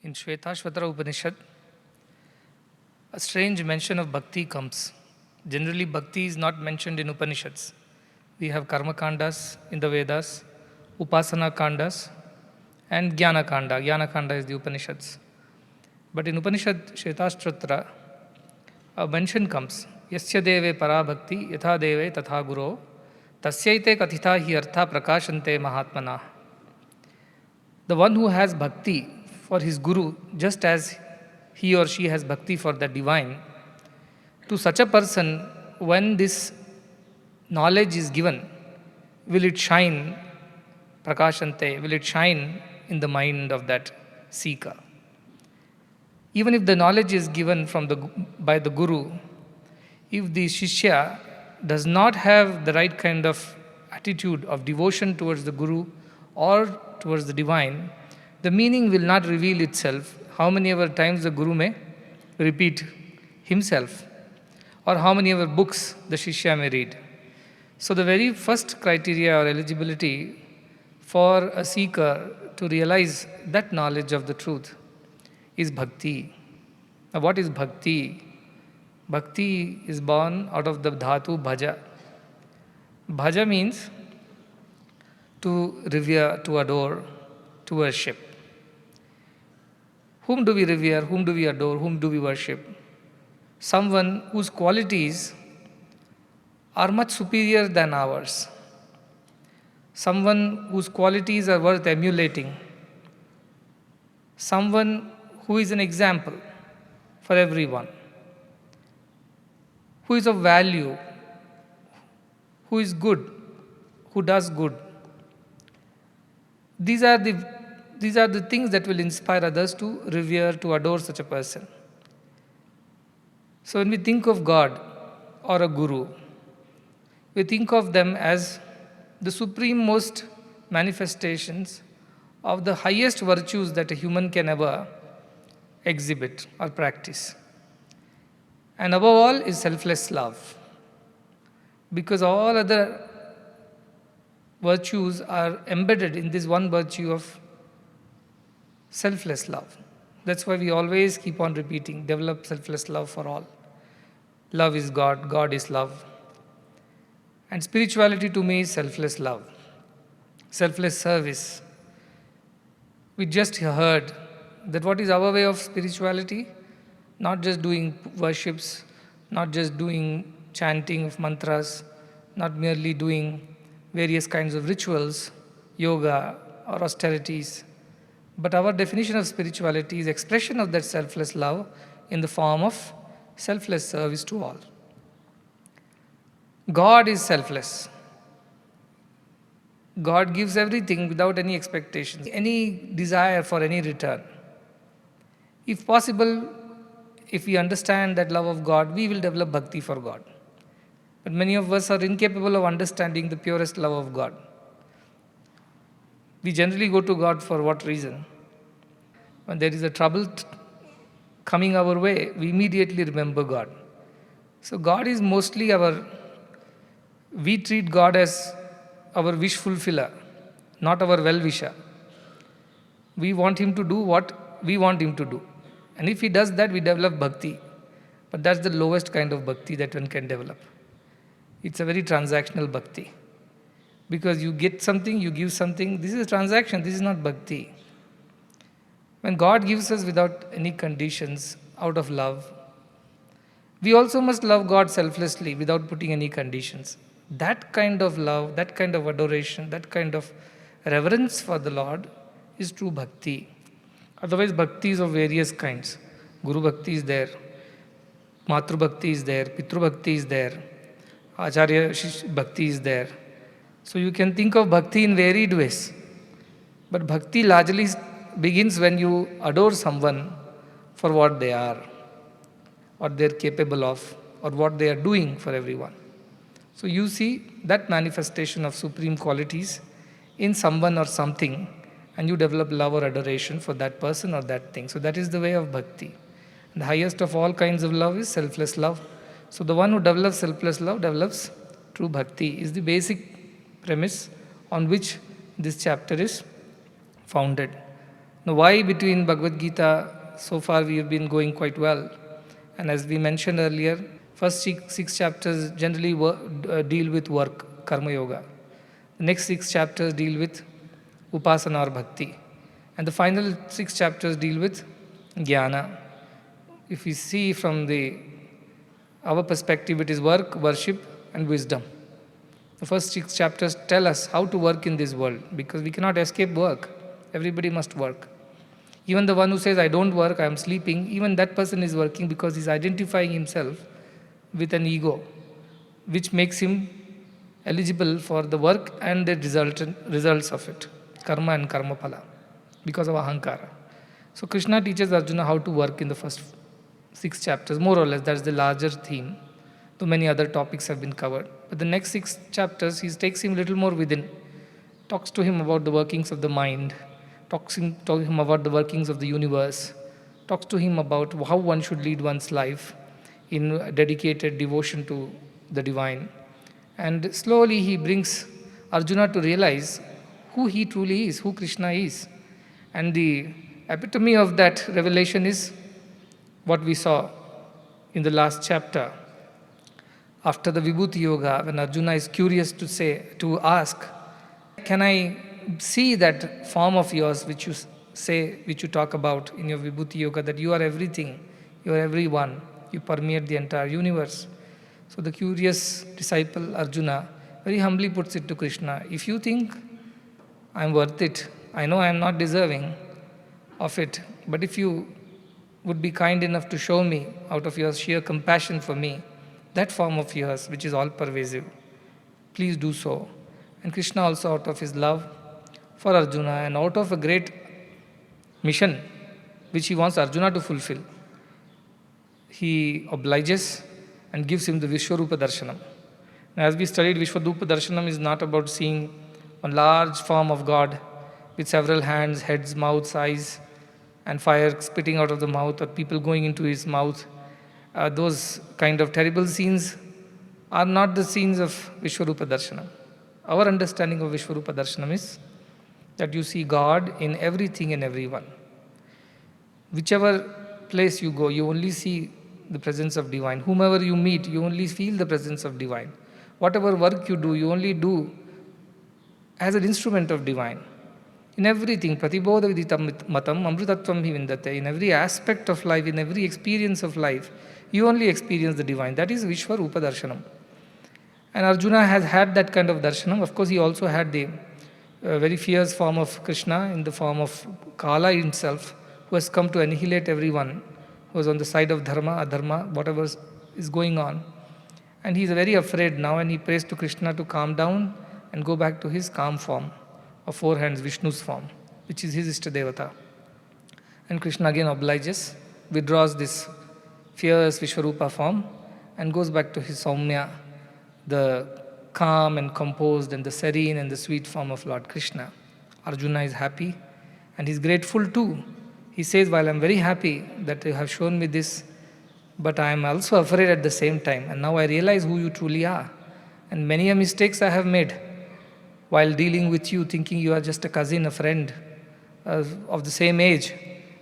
In Shvetashvatara Upanishad, a strange mention of bhakti comes. Generally, bhakti is not mentioned in Upanishads. We have karma kandas in the Vedas, upasana kandas, and jnana kanda. Jnana kanda is the Upanishads. But in Upanishad Shvetashvatara, a mention comes. Yasya deve para bhakti yatha deve tatha guru tasyaite kathita hi artha prakashante mahatmana. The one who has bhakti for his guru, just as he or she has bhakti for the divine, to such a person, when this knowledge is given, will it shine, prakashante, will it shine in the mind of that seeker? Even if the knowledge is given by the guru, if the shishya does not have the right kind of attitude of devotion towards the guru or towards the divine, the meaning will not reveal itself. How many ever times the guru may repeat himself, or how many ever books the shishya may read. So the very first criteria or eligibility for a seeker to realize that knowledge of the truth is bhakti. Now what is bhakti? Bhakti is born out of the dhatu bhaja. Bhaja means to revere, to adore, to worship. Whom do we revere? Whom do we adore? Whom do we worship? Someone whose qualities are much superior than ours. Someone whose qualities are worth emulating. Someone who is an example for everyone. Who is of value. Who is good. Who does good. These are the things that will inspire others to revere, to adore such a person. So when we think of God or a guru, we think of them as the supreme most manifestations of the highest virtues that a human can ever exhibit or practice. And above all is selfless love. Because all other virtues are embedded in this one virtue of selfless love. That's why we always keep on repeating, develop selfless love for all. Love is God, God is love. And spirituality to me is selfless love, selfless service. We just heard that what is our way of spirituality? Not just doing worships, not just doing chanting of mantras, not merely doing various kinds of rituals, yoga or austerities. But our definition of spirituality is expression of that selfless love in the form of selfless service to all. God is selfless. God gives everything without any expectations, any desire for any return. If possible, if we understand that love of God, we will develop bhakti for God. But many of us are incapable of understanding the purest love of God. We generally go to God for what reason? When there is a trouble coming our way, we immediately remember God. So God is mostly we treat God as our wish fulfiller, not our well-wisher. We want Him to do what we want Him to do. And if He does that, we develop bhakti. But that's the lowest kind of bhakti that one can develop. It's a very transactional bhakti. Because you get something, you give something. This is a transaction, this is not bhakti. When God gives us without any conditions, out of love, we also must love God selflessly without putting any conditions. That kind of love, that kind of adoration, that kind of reverence for the Lord is true bhakti. Otherwise, bhakti is of various kinds. Guru bhakti is there, Matru bhakti is there, Pitru bhakti is there, Acharya bhakti is there. So you can think of bhakti in varied ways. But bhakti largely begins when you adore someone for what they are, what they are capable of, or what they are doing for everyone. So you see that manifestation of supreme qualities in someone or something, and you develop love or adoration for that person or that thing. So that is the way of bhakti. And the highest of all kinds of love is selfless love. So the one who develops selfless love develops true bhakti, is the basic premise on which this chapter is founded. Now, why between Bhagavad Gita, so far we have been going quite well. And as we mentioned earlier, first six chapters generally deal with work, karma yoga. The next 6 chapters deal with upasana or bhakti. And the final 6 chapters deal with jnana. If we see from our perspective, it is work, worship, and wisdom. The first 6 chapters tell us how to work in this world, because we cannot escape work. Everybody must work. Even the one who says, I don't work, I am sleeping, even that person is working because he is identifying himself with an ego, which makes him eligible for the work and the results of it, karma and karma phala, because of ahankara. So Krishna teaches Arjuna how to work in the first 6 chapters, more or less. That's the larger theme, though many other topics have been covered. But the next 6 chapters, he takes him a little more within, talks to him about the workings of the mind, talks to him about the workings of the universe, talks to him about how one should lead one's life in dedicated devotion to the divine. And slowly he brings Arjuna to realize who he truly is, who Krishna is. And the epitome of that revelation is what we saw in the last chapter. After the Vibhuti Yoga, when Arjuna is curious to ask, can I see that form of yours which you talk about in your Vibhuti Yoga, that you are everything, you are everyone, you permeate the entire universe. So the curious disciple Arjuna very humbly puts it to Krishna, if you think I am worth it, I know I am not deserving of it, but if you would be kind enough to show me out of your sheer compassion for me, that form of yours which is all pervasive, please do so. And Krishna also, out of his love for Arjuna and out of a great mission which he wants Arjuna to fulfill, he obliges and gives him the Vishwarupa Darshanam. Now, as we studied, Vishwarupa Darshanam is not about seeing one large form of God with several hands, heads, mouths, eyes, and fire spitting out of the mouth, or people going into his mouth. Those kind of terrible scenes are not the scenes of Vishwarupa Darshanam. Our understanding of Vishwarupa Darshanam is that you see God in everything and everyone. Whichever place you go, you only see the presence of divine. Whomever you meet, you only feel the presence of divine. Whatever work you do, you only do as an instrument of divine. In everything, pratibodha vidita matam amrutatvam hi vindate. In every aspect of life, in every experience of life, you only experience the divine. That is Vishwarupa Darshanam. And Arjuna has had that kind of darshanam. Of course, he also had the very fierce form of Krishna in the form of Kala himself, who has come to annihilate everyone who is on the side of dharma, adharma, whatever is going on. And he is very afraid now, and he prays to Krishna to calm down and go back to his calm form of 4 hands, Vishnu's form, which is his Ishtadevata. And Krishna again obliges, withdraws this fierce Vishwarupa form and goes back to his Saumya, the calm and composed and the serene and the sweet form of Lord Krishna. Arjuna is happy and he's grateful too. He says, while I'm very happy that you have shown me this, but I am also afraid at the same time. And now I realize who you truly are. And many a mistakes I have made while dealing with you, thinking you are just a cousin, a friend of the same age.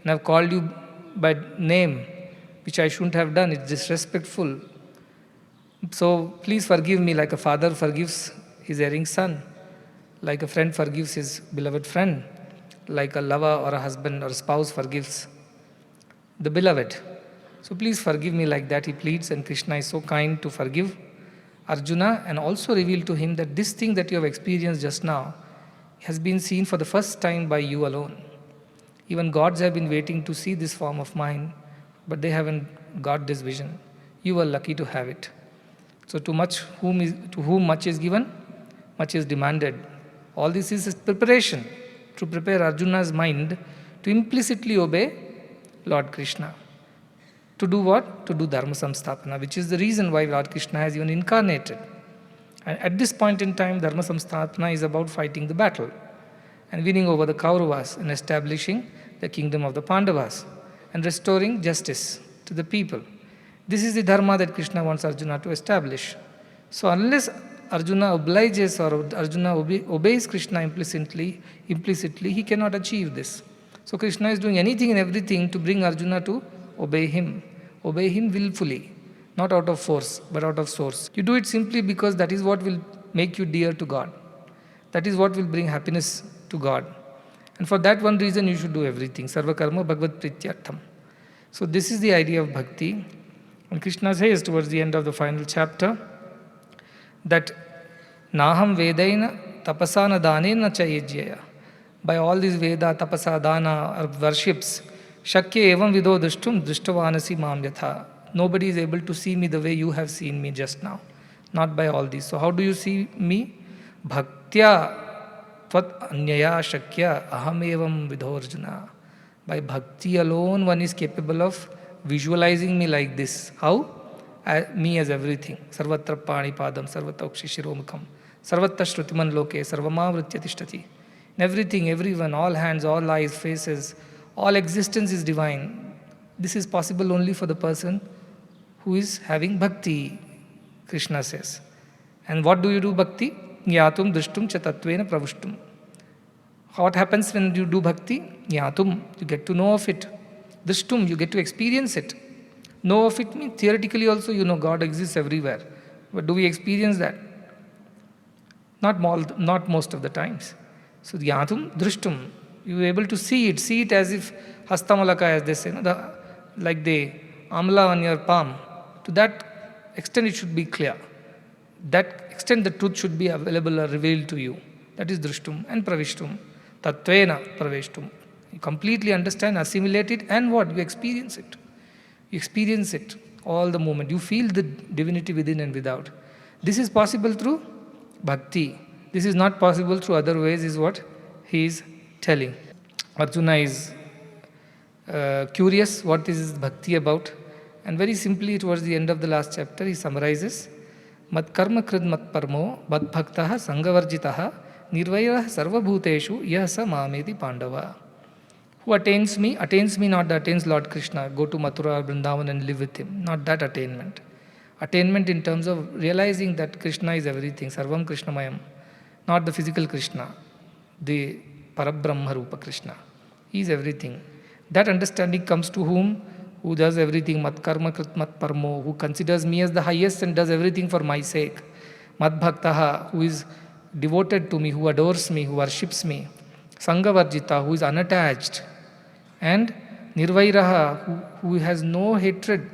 And I've called you by name, which I shouldn't have done. It's disrespectful. So please forgive me like a father forgives his erring son, like a friend forgives his beloved friend, like a lover or a husband or a spouse forgives the beloved. So please forgive me like that, he pleads, and Krishna is so kind to forgive Arjuna and also reveal to him that this thing that you have experienced just now has been seen for the first time by you alone. Even gods have been waiting to see this form of mine, but they haven't got this vision. You are lucky to have it. So to whom much is given, much is demanded. All this is preparation to prepare Arjuna's mind to implicitly obey Lord Krishna. To do what? To do Dharma Samstapana, which is the reason why Lord Krishna has even incarnated. And at this point in time, Dharma Samstapana is about fighting the battle and winning over the Kauravas and establishing the kingdom of the Pandavas and restoring justice to the people. This is the Dharma that Krishna wants Arjuna to establish. So unless Arjuna obliges or Arjuna obeys Krishna implicitly, he cannot achieve this. So Krishna is doing anything and everything to bring Arjuna to obey him. Obey him willfully, not out of force, but out of source. You do it simply because that is what will make you dear to God. That is what will bring happiness to God. And for that one reason, you should do everything. Sarva karma bhagavad prityartham. So this is the idea of bhakti. And Krishna says towards the end of the final chapter that Naham Vedaina tapasana danena cha yajyaya. By all these Veda, tapasa, dana, or worships, shakya evam vido drishtum drishtvanasi mam yatha. Nobody is able to see me the way you have seen me just now. Not by all these. So how do you see me? Bhaktya tvat anyaya shakya aham evam vidho Arjuna. By bhakti alone one is capable of visualizing me like this. How? Me as everything. Sarvatra panipadam, sarvata ukshishiromukam, sarvatra shrutiman loke, sarvamavritya tishtati. Everything, everyone, all hands, all eyes, faces, all existence is divine. This is possible only for the person who is having bhakti, Krishna says. And what do you do bhakti? Yatum drishtum cha tatvena pravushtum. What happens when you do bhakti? Yatum, you get to know of it. Drishtum, you get to experience it. Know of it means theoretically also you know God exists everywhere. But do we experience that? Not most of the times. So yatum drishtum, you are able to see it as if hastamalaka, as they say, like the amla on your palm. To that extent it should be clear. That extent the truth should be available or revealed to you. That is drishtum and pravishtum. Tattvena pravishtum. You completely understand, assimilate it, and what? You experience it. You experience it all the moment. You feel the divinity within and without. This is possible through bhakti. This is not possible through other ways, is what he is telling. Arjuna is curious what is bhakti about. And very simply, towards the end of the last chapter, he summarizes, Mat karma krid mat parmo, bad bhaktaha sangavarjitaha, nirvairah sarva bhuteshu, yasa mameti pandava. Who attains me not that attains Lord Krishna, go to Mathura or Vrindavan and live with him. Not that attainment. Attainment in terms of realizing that Krishna is everything, Sarvam Krishnamayam. Not the physical Krishna, the Parabrahma Rupa Krishna. He is everything. That understanding comes to whom? Who does everything, mat karma krit mat parmo, who considers me as the highest and does everything for my sake. Mat bhaktaha, who is devoted to me, who adores me, who worships me. Sangavarjita, who is unattached. And nirvairaha, who has no hatred,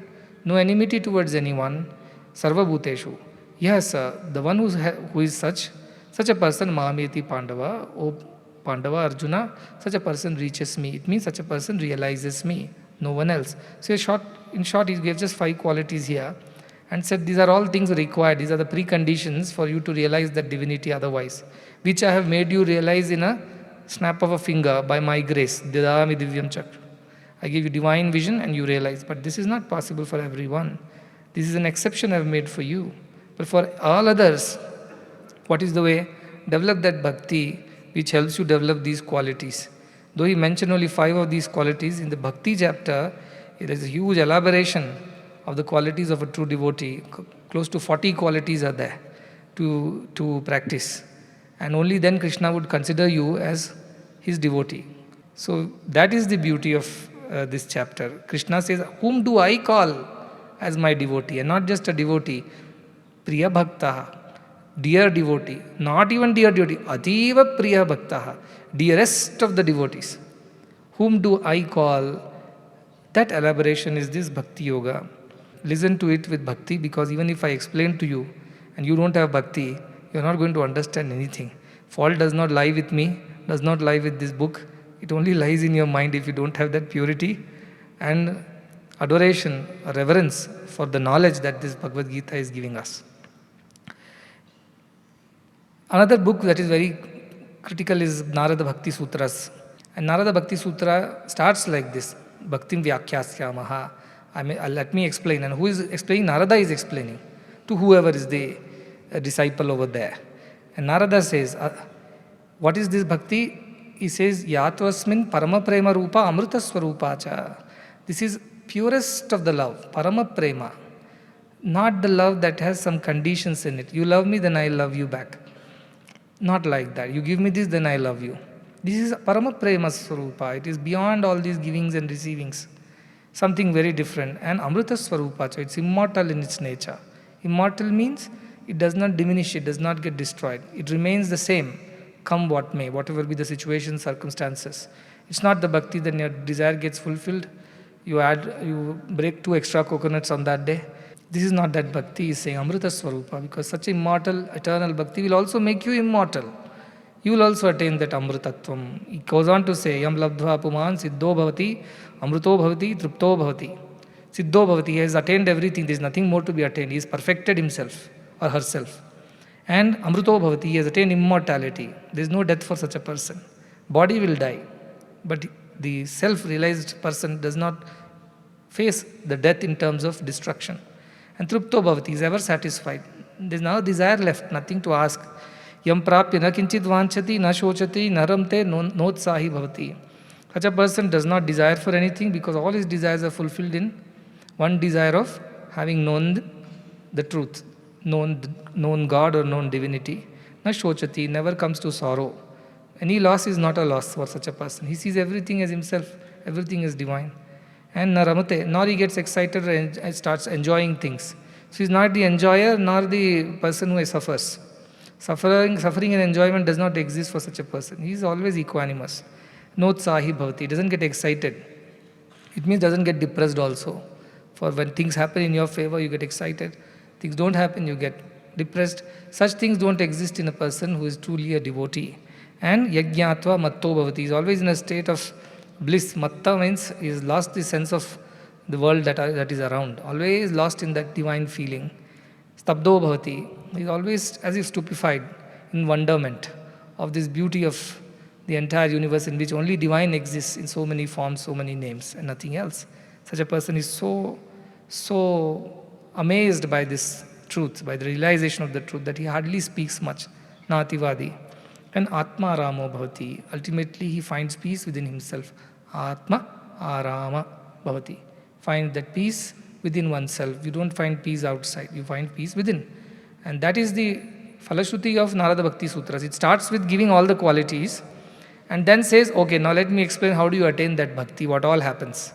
no enmity towards anyone. Sarva bhuteshu. Yes, the one who is such a person, Mahameti Pandava, O Pandava Arjuna, such a person reaches me. It means such a person realizes me, no one else. So in short, he gave just 5 qualities here and said these are all things required. These are the preconditions for you to realize that divinity otherwise, which I have made you realize in a snap of a finger by my grace. Didami divyam chakra. I give you divine vision and you realize. But this is not possible for everyone. This is an exception I have made for you. But for all others, what is the way? Develop that bhakti which helps you develop these qualities. Though he mentioned only 5 of these qualities, in the bhakti chapter, there is a huge elaboration of the qualities of a true devotee. Close to 40 qualities are there to practice. And only then Krishna would consider you as his devotee. So that is the beauty of this chapter. Krishna says, whom do I call as my devotee? And not just a devotee. Priya Bhaktaha. Dear devotee, not even dear devotee, Ativa Priya Bhaktaha, dearest of the devotees. Whom do I call? That elaboration is this Bhakti Yoga. Listen to it with Bhakti, because even if I explain to you and you don't have Bhakti, you're not going to understand anything. Fault does not lie with me, does not lie with this book. It only lies in your mind if you don't have that purity and adoration, reverence for the knowledge that this Bhagavad Gita is giving us. Another book that is very critical is Narada Bhakti Sutras. And Narada Bhakti Sutra starts like this. Bhaktim Vyakhyasya. Let me explain. And who is explaining? Narada is explaining to whoever is the disciple over there. And Narada says, what is this bhakti? He says, Yatvasmin Parama Prema Rupa Amrita Swarupacha. This is purest of the love, Parama Prema. Not the love that has some conditions in it. You love me, then I love you back. Not like that. You give me this, then I love you. This is Parama Prema Swarupa. It is beyond all these givings and receivings. Something very different. And Amrita Swarupa, so it's immortal in its nature. Immortal means it does not diminish, it does not get destroyed. It remains the same, come what may, whatever be the situation, circumstances. It's not the bhakti that your desire gets fulfilled, you break 2 extra coconuts on that day. This is not that bhakti, he is saying Amrita Swarupa, because such immortal, eternal bhakti will also make you immortal. You will also attain that amrutatvam. He goes on to say, Yam labdhva puman siddho bhavati, amruto bhavati, trupto bhavati. Siddho bhavati, he has attained everything, there is nothing more to be attained. He has perfected himself or herself. And amruto bhavati, he has attained immortality. There is no death for such a person. Body will die, but the self-realized person does not face the death in terms of destruction. And trupto bhavati, is ever satisfied. There is no desire left, nothing to ask. Yam prapya na kinchit vanchati, na shochati, naramte notsahi bhavati. Such a person does not desire for anything because all his desires are fulfilled in one desire of having known the truth, known God or known divinity. Na shochati, never comes to sorrow. Any loss is not a loss for such a person. He sees everything as himself, everything is divine. And naramate, nor he gets excited and starts enjoying things. So he is not the enjoyer nor the person who suffers. Suffering and enjoyment does not exist for such a person. He is always equanimous. Notsahi bhavati, doesn't get excited. It means doesn't get depressed also. For when things happen in your favor, you get excited. Things don't happen, you get depressed. Such things don't exist in a person who is truly a devotee. And yajñātva matto bhavati, is always in a state of bliss. Matta means he has lost the sense of the world that is around. Always lost in that divine feeling. Stabdo bhavati, he is always as if stupefied in wonderment of this beauty of the entire universe in which only divine exists in so many forms, so many names and nothing else. Such a person is so amazed by this truth, by the realization of the truth, that he hardly speaks much. Nativadi. And Atma Aramo Bhavati. Ultimately he finds peace within himself. Atma Arama Bhavati. Find that peace within oneself. You don't find peace outside, you find peace within. And that is the Falashruti of Narada Bhakti Sutras. It starts with giving all the qualities and then says, okay, now let me explain how do you attain that bhakti, what all happens.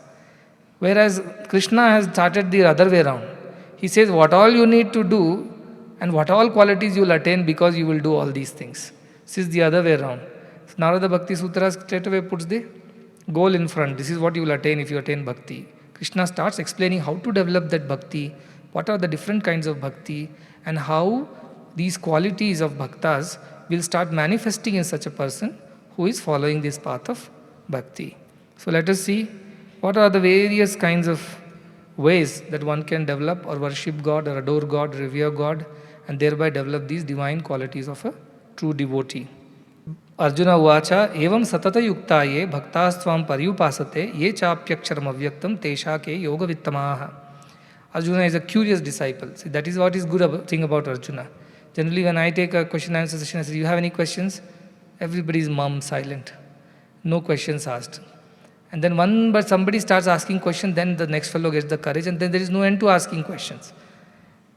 Whereas Krishna has started the other way around. He says what all you need to do and what all qualities you will attain because you will do all these things. This is the other way around. Narada Bhakti Sutras straight away puts the goal in front. This is what you will attain if you attain bhakti. Krishna starts explaining how to develop that bhakti, what are the different kinds of bhakti, and how these qualities of bhaktas will start manifesting in such a person who is following this path of bhakti. So let us see what are the various kinds of ways that one can develop or worship God or adore God, revere God, and thereby develop these divine qualities of a true devotee. Arjuna uvacha evam satata yuktaye bhaktastvam paryupasate ye chapyaksharam avyaktam tesha ke yoga vittamaha. Arjuna is a curious disciple. See, that is what is good thing about Arjuna. Generally when I take a question and answer session, I say, do you have any questions? Everybody is mum, silent. No questions asked. And then but somebody starts asking questions, then the next fellow gets the courage and then there is no end to asking questions.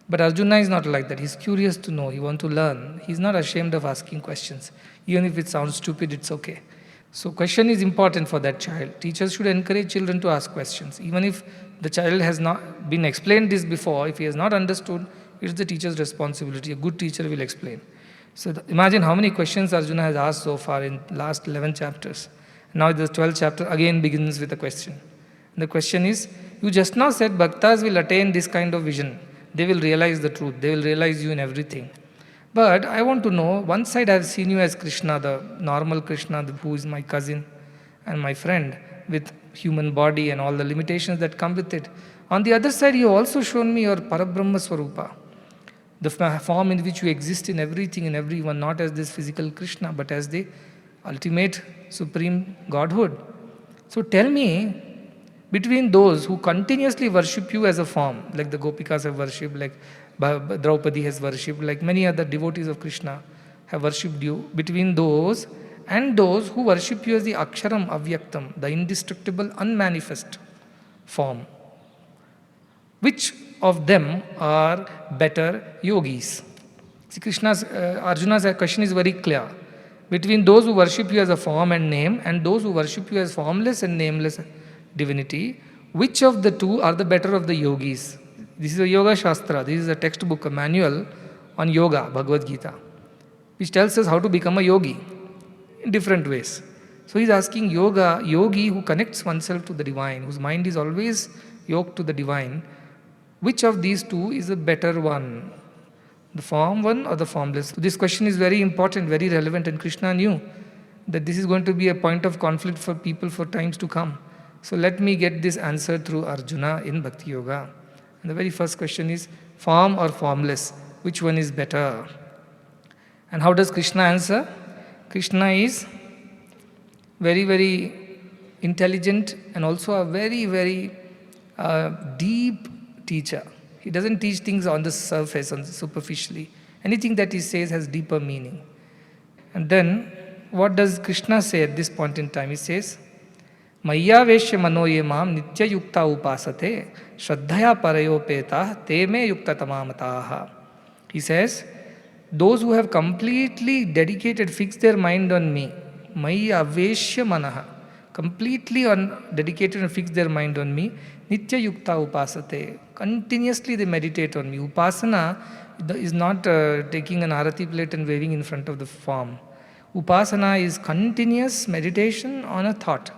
But Arjuna is not like that. He's curious to know. He wants to learn. He's not ashamed of asking questions. Even if it sounds stupid, it's okay. So question is important for that child. Teachers should encourage children to ask questions. Even if the child has not been explained this before, if he has not understood, it's the teacher's responsibility. A good teacher will explain. So imagine how many questions Arjuna has asked so far in last 11 chapters. Now the 12th chapter again begins with a question. And the question is, you just now said bhaktas will attain this kind of vision. They will realize the truth. They will realize you in everything. But I want to know, one side I have seen you as Krishna, the normal Krishna, who is my cousin and my friend with human body and all the limitations that come with it. On the other side, you also shown me your Parabrahma Swarupa, the form in which you exist in everything and everyone, not as this physical Krishna, but as the ultimate supreme Godhood. So tell me, between those who continuously worship you as a form, like the Gopikas have worshipped, like Draupadi has worshipped, like many other devotees of Krishna have worshipped you, between those and those who worship you as the Aksharam Avyaktam, the indestructible, unmanifest form, which of them are better yogis? See, Arjuna's question is very clear. between those who worship you as a form and name and those who worship you as formless and nameless divinity, which of the two are the better of the yogis? This is a Yoga Shastra. This is a textbook, a manual on yoga, Bhagavad Gita, which tells us how to become a yogi in different ways. So he's asking yogi who connects oneself to the divine, whose mind is always yoked to the divine, which of these two is the better one? The form one or the formless? This question is very important, very relevant, and Krishna knew that this is going to be a point of conflict for people for times to come. So let me get this answer through Arjuna in Bhakti Yoga. And the very first question is, form or formless? Which one is better? And how does Krishna answer? Krishna is very, very intelligent and also a very, very deep teacher. He doesn't teach things on the surface, superficially. Anything that he says has deeper meaning. And then, what does Krishna say at this point in time? He says, Maya Veshya Manoye Mam Nitya Yukta Upasate Shraddhaya Parayopeta Te Me Yukta Tamamataha. He says, those who have completely dedicated, fixed their mind on me, Maya Veshya Manaha, completely dedicated and fixed their mind on me, Nitya Yukta Upasate, continuously they meditate on me. Upasana is not taking an arati plate and waving in front of the form. Upasana is continuous meditation on a thought.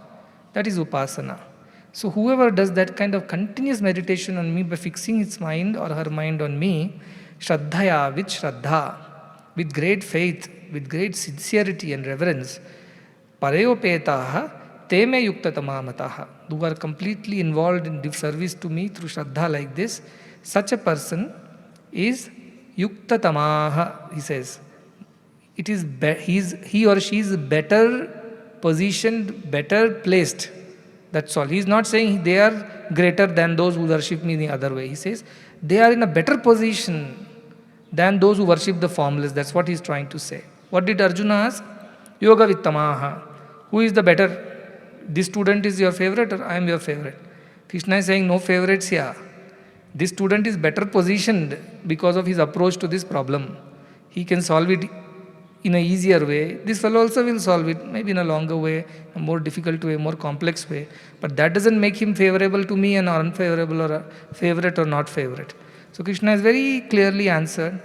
That is Upasana. So whoever does that kind of continuous meditation on me by fixing his mind or her mind on me, Shraddhaya, with Shraddha, with great faith, with great sincerity and reverence, Parayopetaha, Te Me Yukta Tamamataha, who are completely involved in service to me through Shraddha like this, such a person is Yukta Tamaha, he says. It is he or she is better positioned, better placed. That's all. He is not saying they are greater than those who worship me in the other way. He says they are in a better position than those who worship the formless. That's what he is trying to say. What did Arjuna ask? Yoga Vittamaha. Who is the better? This student is your favorite or I am your favorite? Krishna is saying no favorites here. This student is better positioned because of his approach to this problem. He can solve it in an easier way. This fellow also will solve it, maybe in a longer way, a more difficult way, more complex way. But that doesn't make him favorable to me and unfavorable or a favorite or not favorite. So Krishna has very clearly answered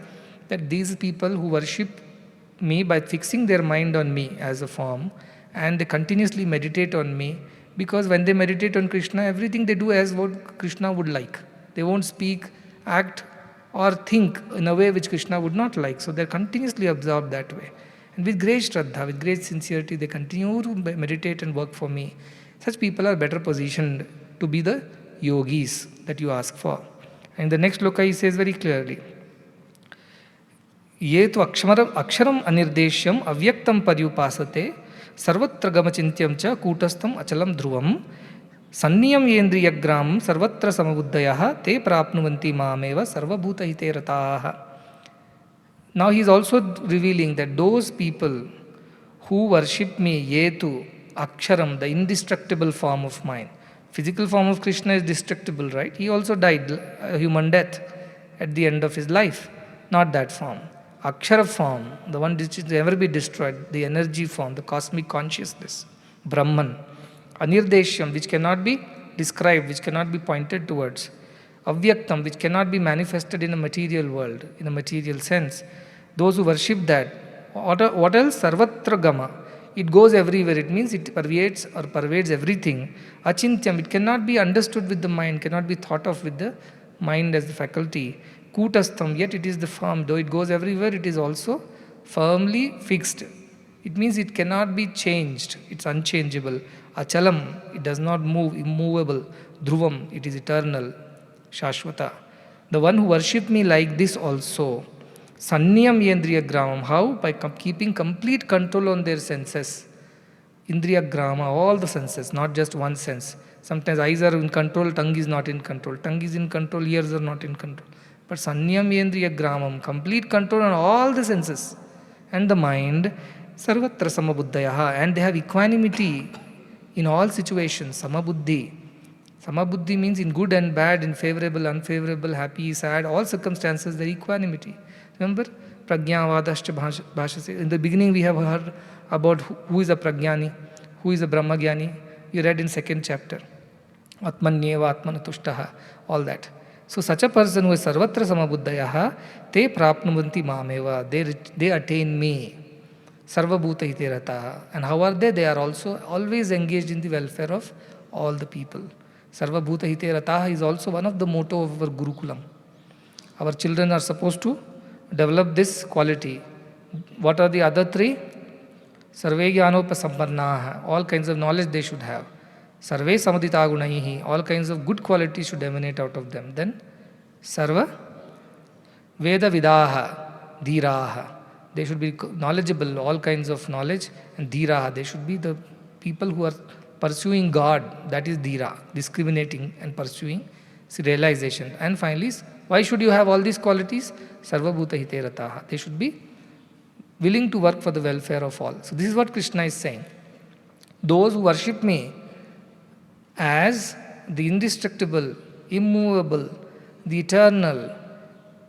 that these people who worship me by fixing their mind on me as a form, and they continuously meditate on me, because when they meditate on Krishna, everything they do as what Krishna would like. They won't speak, act, or think in a way which Krishna would not like. So they're continuously absorbed that way. And with great Shraddha, with great sincerity, they continue to meditate and work for me. Such people are better positioned to be the yogis that you ask for. And the next loka he says very clearly, Ye tu aksharam anirdeshyam avyaktam paryupasate sarvatra gamachintyam cha kutastam achalam dhruvam Sanniyam yendriyagram sarvatra samabuddhayaha te prapnuvanti mameva sarvabhuta hite rataha. Now he is also revealing that those people who worship me, yetu, aksharam, the indestructible form of mine. Physical form of Krishna is destructible, right? He also died a human death at the end of his life. Not that form. Akshara form, the one which will never be destroyed, the energy form, the cosmic consciousness, Brahman. Anirdeshyam, which cannot be described, which cannot be pointed towards. Avyaktam, which cannot be manifested in a material world, in a material sense. Those who worship that. What else? Sarvatra Gama. It goes everywhere. It means it pervades or pervades everything. Achintyam, it cannot be understood with the mind, cannot be thought of with the mind as the faculty. Kutastham, yet it is the firm. Though it goes everywhere, it is also firmly fixed. It means it cannot be changed. It's unchangeable. Achalam, it does not move, immovable. Dhruvam, it is eternal. Shashvata. The one who worship me like this also. Sanniyam yendriya gramam. How? By keeping complete control on their senses. Indriya grama, all the senses, not just one sense. Sometimes eyes are in control, tongue is not in control. Tongue is in control, ears are not in control. But Sanniyam yendriya gramam, complete control on all the senses. And the mind, sarvatra samabuddhayaha, and they have equanimity in all situations, samabuddhi. Samabuddhi means in good and bad, in favorable, unfavorable, happy, sad, all circumstances, there is equanimity. Remember, Pragyavadascha bhashase. In the beginning, we have heard about who is a Pragyani, who is a Brahmagyani. You read in second chapter. Atmanyeva Atmanatushtaha, all that. So such a person who is Sarvatra Samabuddhayaha, te prapnuvanti mameva, they attain me. Sarva Bhuta Hite Rataha. And how are they? They are also always engaged in the welfare of all the people. Sarva Bhuta Hite Rataha is also one of the motto of our Gurukulam. Our children are supposed to develop this quality. What are the other three? Sarve Jnanopasampannaha. All kinds of knowledge they should have. Sarve Samadita Gunaihi. All kinds of good qualities should emanate out of them. Then Sarva Veda Vidaha Dhiraha. They should be knowledgeable, all kinds of knowledge. And Dhiraha. They should be the people who are pursuing God. That is Dhira. Discriminating and pursuing realization. And finally, why should you have all these qualities? Sarva Bhuta Hite Rataha. They should be willing to work for the welfare of all. So this is what Krishna is saying. Those who worship me as the indestructible, immovable, the eternal,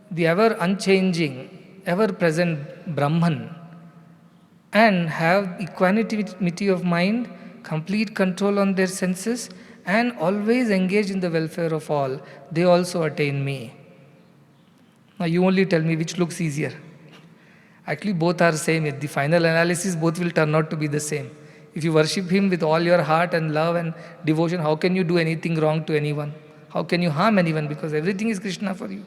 the ever unchanging, ever present Brahman, and have equanimity of mind, complete control on their senses, and always engage in the welfare of all, they also attain me. Now you only tell me which looks easier. Actually both are same. At the final analysis, both will turn out to be the same. If you worship him with all your heart and love and devotion, how can you do anything wrong to anyone? How can you harm anyone? Because everything is Krishna for you.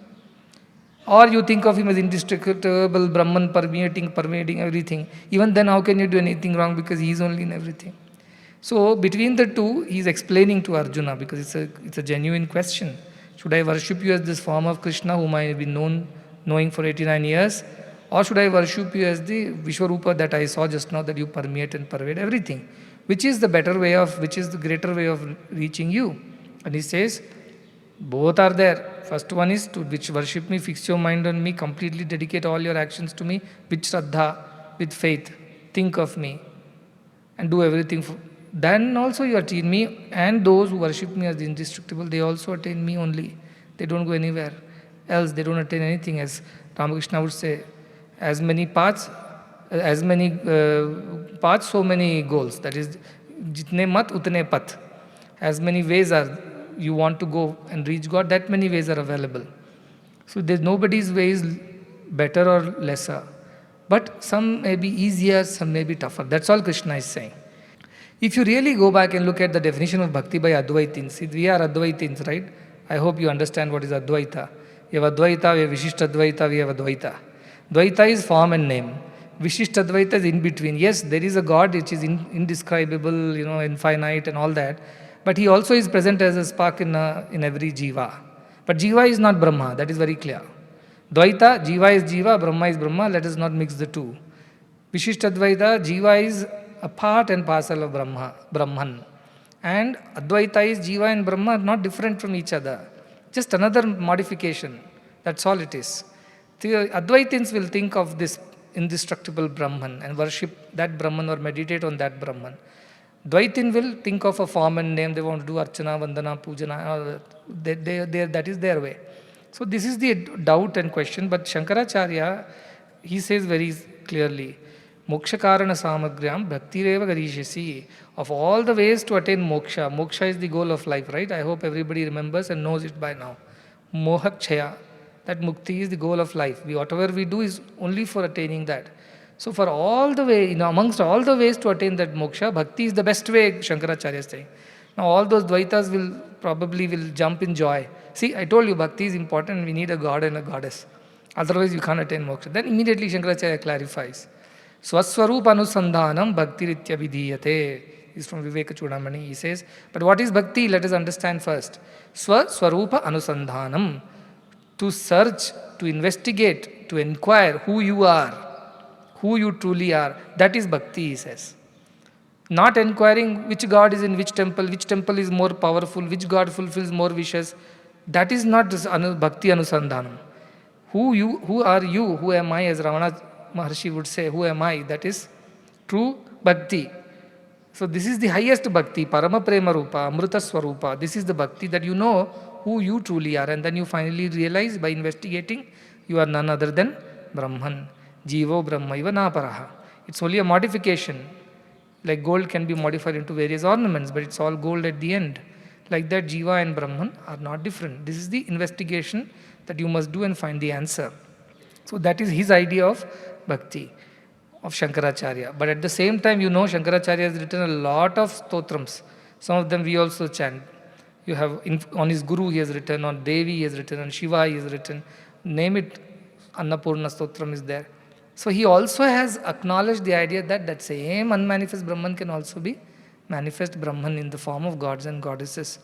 Or you think of him as indestructible, Brahman, permeating everything. Even then, how can you do anything wrong? Because he is only in everything. So, between the two, he is explaining to Arjuna, because it's a genuine question. Should I worship you as this form of Krishna, whom I have been knowing for 89 years? Or should I worship you as the Vishwarupa that I saw just now, that you permeate and pervade everything? Which is the better way which is the greater way of reaching you? And he says, both are there. First one is to which worship me, fix your mind on me, completely dedicate all your actions to me, with Shraddha, with faith, think of me, and do everything. Then also you attain me, and those who worship me as the indestructible, they also attain me only. They don't go anywhere else, they don't attain anything. As Ramakrishna would say, as many paths, so many goals. That is, jitne mat utne path. As many ways are you want to go and reach God, that many ways are available. So there's nobody's way is better or lesser. But some may be easier, some may be tougher. That's all Krishna is saying. If you really go back and look at the definition of bhakti by Advaitins, see, we are Advaitins, right? I hope you understand what is Advaita. We have Advaita, we have Vishishta Advaita, we have Advaita. Dvaita is form and name. Vishishta Advaita is in between. Yes, there is a God which is indescribable, infinite and all that. But he also is present as a spark in every jiva. But jiva is not Brahma, that is very clear. Dvaita, jiva is jiva, Brahma is Brahma, let us not mix the two. Vishishta Advaita, jiva is a part and parcel of Brahman. And Advaita is jiva and Brahma are not different from each other. Just another modification. That's all it is. The Advaitins will think of this indestructible Brahman and worship that Brahman or meditate on that Brahman. Dvaitin will think of a form and name. They want to do Archana, Vandana, Pujana. That is their way. So this is the doubt and question. But Shankaracharya, he says very clearly, Moksha Karana Samagriyam Bhaktireva Garishasi. Of all the ways to attain moksha, moksha is the goal of life, right? I hope everybody remembers and knows it by now. Mohakshaya, that mukti is the goal of life. Whatever we do is only for attaining that. So for all the way, amongst all the ways to attain that moksha, bhakti is the best way, Shankaracharya is saying. Now all those dvaitas will jump in joy. See, I told you bhakti is important, we need a god and a goddess. Otherwise you can't attain moksha. Then immediately Shankaracharya clarifies. Swaswarupa anusandhanam bhakti ritya vidhiyate. Is from Viveka Chudamani. He says, but what is bhakti? Let us understand first. Swaswarupa anusandhanam. To search, to investigate, to inquire who you are, who you truly are. That is bhakti, he says. Not inquiring which god is in which temple is more powerful, which god fulfills more wishes. That is not bhakti anusandhanam. Who are you? Who am I? As Ravana Maharshi would say, who am I? That is true bhakti. So this is the highest bhakti, Parama Prema Rupa, Amrita Swarupa. This is the bhakti that you know who you truly are, and then you finally realize by investigating you are none other than Brahman. Jivo Brahmaiva Naparaha. It's only a modification. Like gold can be modified into various ornaments, but it's all gold at the end. Like that, Jiva and Brahman are not different. This is the investigation that you must do and find the answer. So that is his idea of bhakti, of Shankaracharya. But at the same time, Shankaracharya has written a lot of stotrams. Some of them we also chant. You have on his Guru he has written, on Devi he has written, on Shiva he has written. Name it, Annapurna Stotram is there. So he also has acknowledged the idea that that same unmanifest Brahman can also be manifest Brahman in the form of gods and goddesses.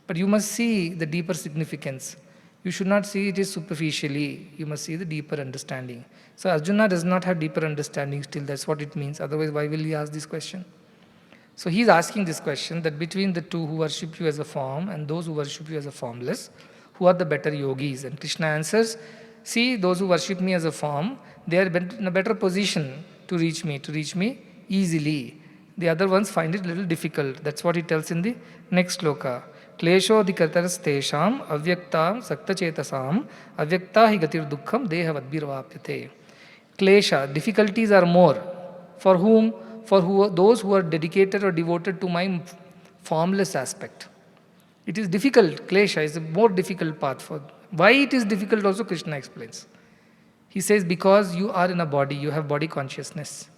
But you must see the deeper significance. You should not see it superficially. You must see the deeper understanding. So Arjuna does not have deeper understanding still. That's what it means. Otherwise, why will he ask this question? So he is asking this question that between the two who worship you as a form and those who worship you as a formless, who are the better yogis? And Krishna answers, see, those who worship me as a form, they are in a better position to reach me easily. The other ones find it a little difficult. That's what he tells in the next sloka. Kleshodikataras tesham avyaktam saktachetasam avyakta hi gatir dukkham deha vadbirvapyate. Klesha, difficulties are more. For whom? Those who are dedicated or devoted to my formless aspect. It is difficult. Klesha is a more difficult path for. Why it is difficult also Krishna explains. He says because you are in a body, you have body consciousness.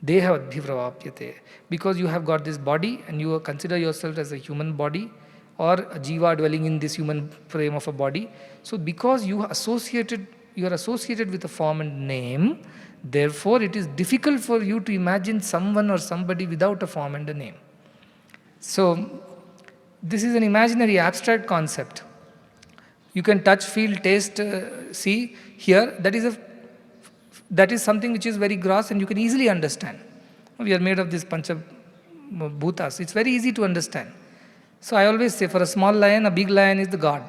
Deha vadbirvapyate. Because you have got this body and you consider yourself as a human body or a jiva dwelling in this human frame of a body. So because you are associated with a form and name, therefore it is difficult for you to imagine someone or somebody without a form and a name. So this is an imaginary abstract concept. You can touch, feel, taste, see, hear. That is something which is very gross and you can easily understand. We are made of these pancha bhutas. It's very easy to understand. So I always say, for a small lion, a big lion is the God.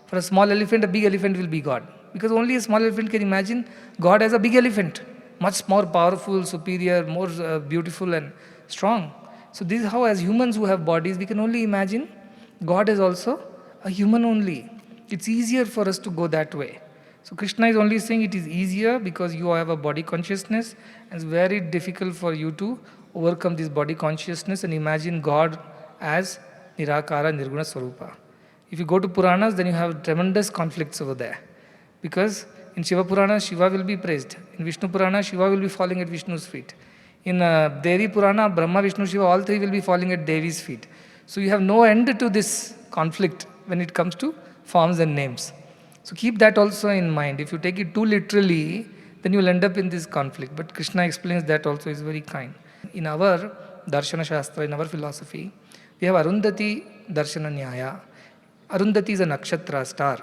For a small elephant, a big elephant will be God. Because only a small elephant can imagine God as a big elephant. Much more powerful, superior, more beautiful and strong. So this is how as humans who have bodies, we can only imagine God is also a human only. It's easier for us to go that way. So Krishna is only saying it is easier because you have a body consciousness and it's very difficult for you to overcome this body consciousness and imagine God as Nirakara Nirguna Swarupa. If you go to Puranas, then you have tremendous conflicts over there. Because in Shiva Purana, Shiva will be praised. In Vishnu Purana, Shiva will be falling at Vishnu's feet. In Devi Purana, Brahma, Vishnu, Shiva, all three will be falling at Devi's feet. So you have no end to this conflict when it comes to forms and names. So keep that also in mind. If you take it too literally, then you will end up in this conflict. But Krishna explains that also is very kind. In our Darshana Shastra, in our philosophy, we have Arundhati Darshana Nyaya. Arundhati is a nakshatra, star.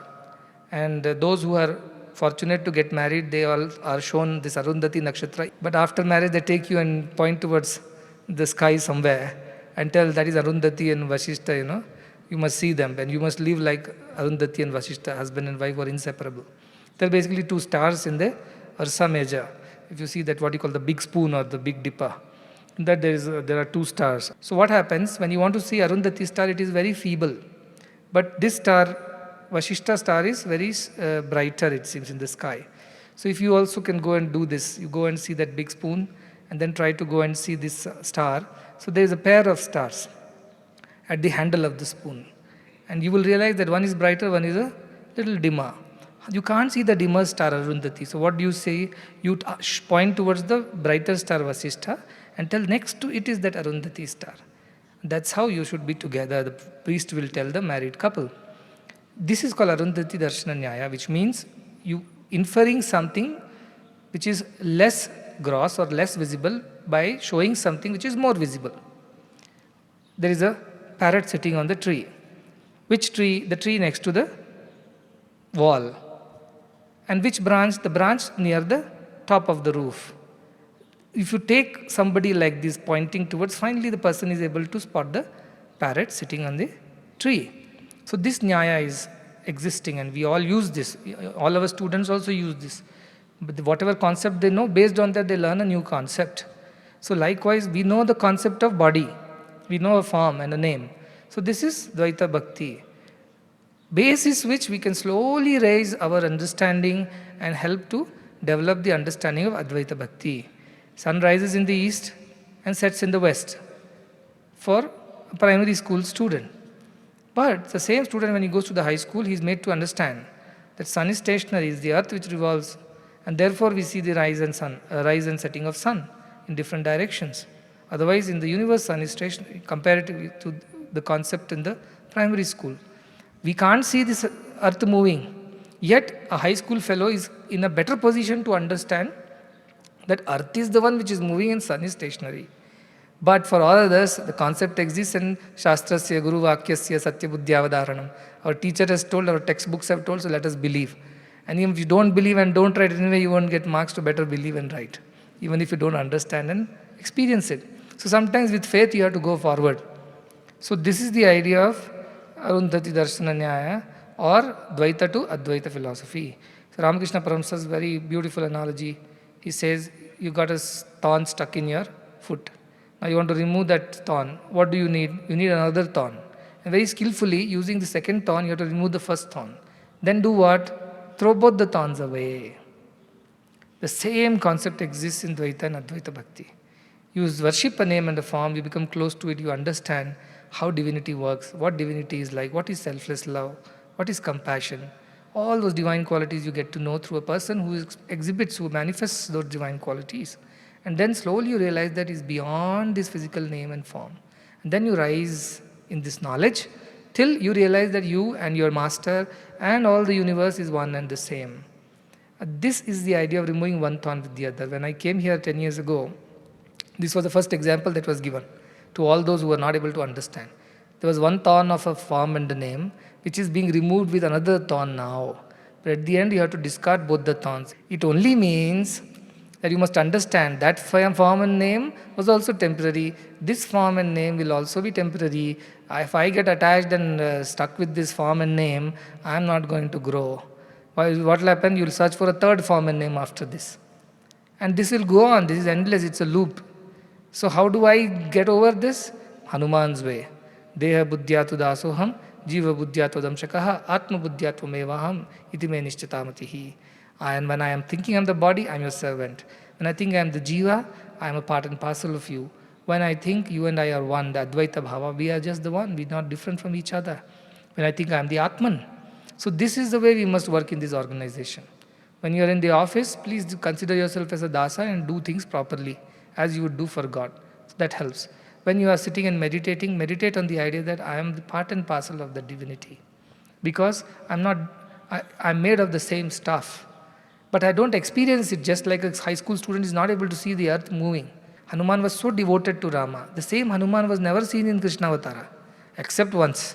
And those who are fortunate to get married, they all are shown this Arundhati nakshatra. But after marriage, they take you and point towards the sky somewhere and tell that is Arundhati and Vasishta, You must see them and you must live like Arundhati and Vasishta, husband and wife, were inseparable. There are basically two stars in the Ursa Major. If you see that what you call the big spoon or the big dipper, that there are two stars. So what happens when you want to see Arundhati star, it is very feeble. But this star, Vasishta star, is very brighter, it seems, in the sky. So if you also can go and do this, you go and see that big spoon and then try to go and see this star. So there is a pair of stars at the handle of the spoon. And you will realize that one is brighter, one is a little dimmer. You can't see the dimmer star Arundhati. So what do you say? You point towards the brighter star Vasishta and tell next to it is that Arundhati star. That's how you should be together. The priest will tell the married couple. This is called Arundhati Darshana Nyaya, which means you inferring something which is less gross or less visible by showing something which is more visible. There is a parrot sitting on the tree. Which tree? The tree next to the wall. And which branch? The branch near the top of the roof. If you take somebody like this pointing towards, finally the person is able to spot the parrot sitting on the tree. So this nyaya is existing and we all use this. All our students also use this. But whatever concept they know, based on that they learn a new concept. So likewise, we know the concept of body. We know a form and a name. So this is Dvaita Bhakti. Basis which we can slowly raise our understanding and help to develop the understanding of Advaita Bhakti. Sun rises in the east and sets in the west for a primary school student. But the same student, when he goes to the high school, he is made to understand that sun is stationary, is the earth which revolves, and therefore we see the rise and setting of sun in different directions. Otherwise, in the universe, sun is stationary, comparatively to the concept in the primary school. We can't see this earth moving. Yet, a high school fellow is in a better position to understand that earth is the one which is moving and sun is stationary. But for all others, the concept exists in Shastrasya, Guru Vakyasya, Satya Buddhyavadaranam. Our teacher has told, our textbooks have told, so let us believe. And even if you don't believe and don't write anyway, you won't get marks to better believe and write, even if you don't understand and experience it. So sometimes with faith, you have to go forward. So this is the idea of Arundhati Darshana Nyaya or Dvaita to Advaita philosophy. So Ramakrishna Paramsa's very beautiful analogy. He says, you got a thorn stuck in your foot. Now you want to remove that thorn. What do you need? You need another thorn. And very skillfully, using the second thorn, you have to remove the first thorn. Then do what? Throw both the thorns away. The same concept exists in Dvaita and Advaita Bhakti. You worship a name and a form, you become close to it, you understand how divinity works, what divinity is like, what is selfless love, what is compassion. All those divine qualities you get to know through a person who exhibits, who manifests those divine qualities. And then slowly you realize that is beyond this physical name and form. And then you rise in this knowledge till you realize that you and your master and all the universe is one and the same. This is the idea of removing one thorn with the other. When I came here 10 years ago, this was the first example that was given to all those who were not able to understand. There was one thorn of a form and a name, which is being removed with another thorn now. But at the end, you have to discard both the thorns. It only means that you must understand that form and name was also temporary. This form and name will also be temporary. If I get attached and stuck with this form and name, I am not going to grow. What will happen? You will search for a third form and name after this. And this will go on. This is endless. It's a loop. So how do I get over this? Hanuman's way. Deha buddhyatu dasoham, jiva buddhyatu damshakaha, atma buddhyatu mevaham, iti me nishchitamatihi. And when I am thinking I am the body, I am your servant. When I think I am the jiva, I am a part and parcel of you. When I think you and I are one, the advaita bhava, we are just the one. We are not different from each other. When I think I am the Atman. So this is the way we must work in this organization. When you are in the office, please consider yourself as a dasa and do things properly, as you would do for God. So that helps. When you are sitting and meditating, meditate on the idea that I am the part and parcel of the divinity. Because I'm made of the same stuff. But I don't experience it, just like a high school student is not able to see the earth moving. Hanuman was so devoted to Rama. The same Hanuman was never seen in Krishna Avatara, except once.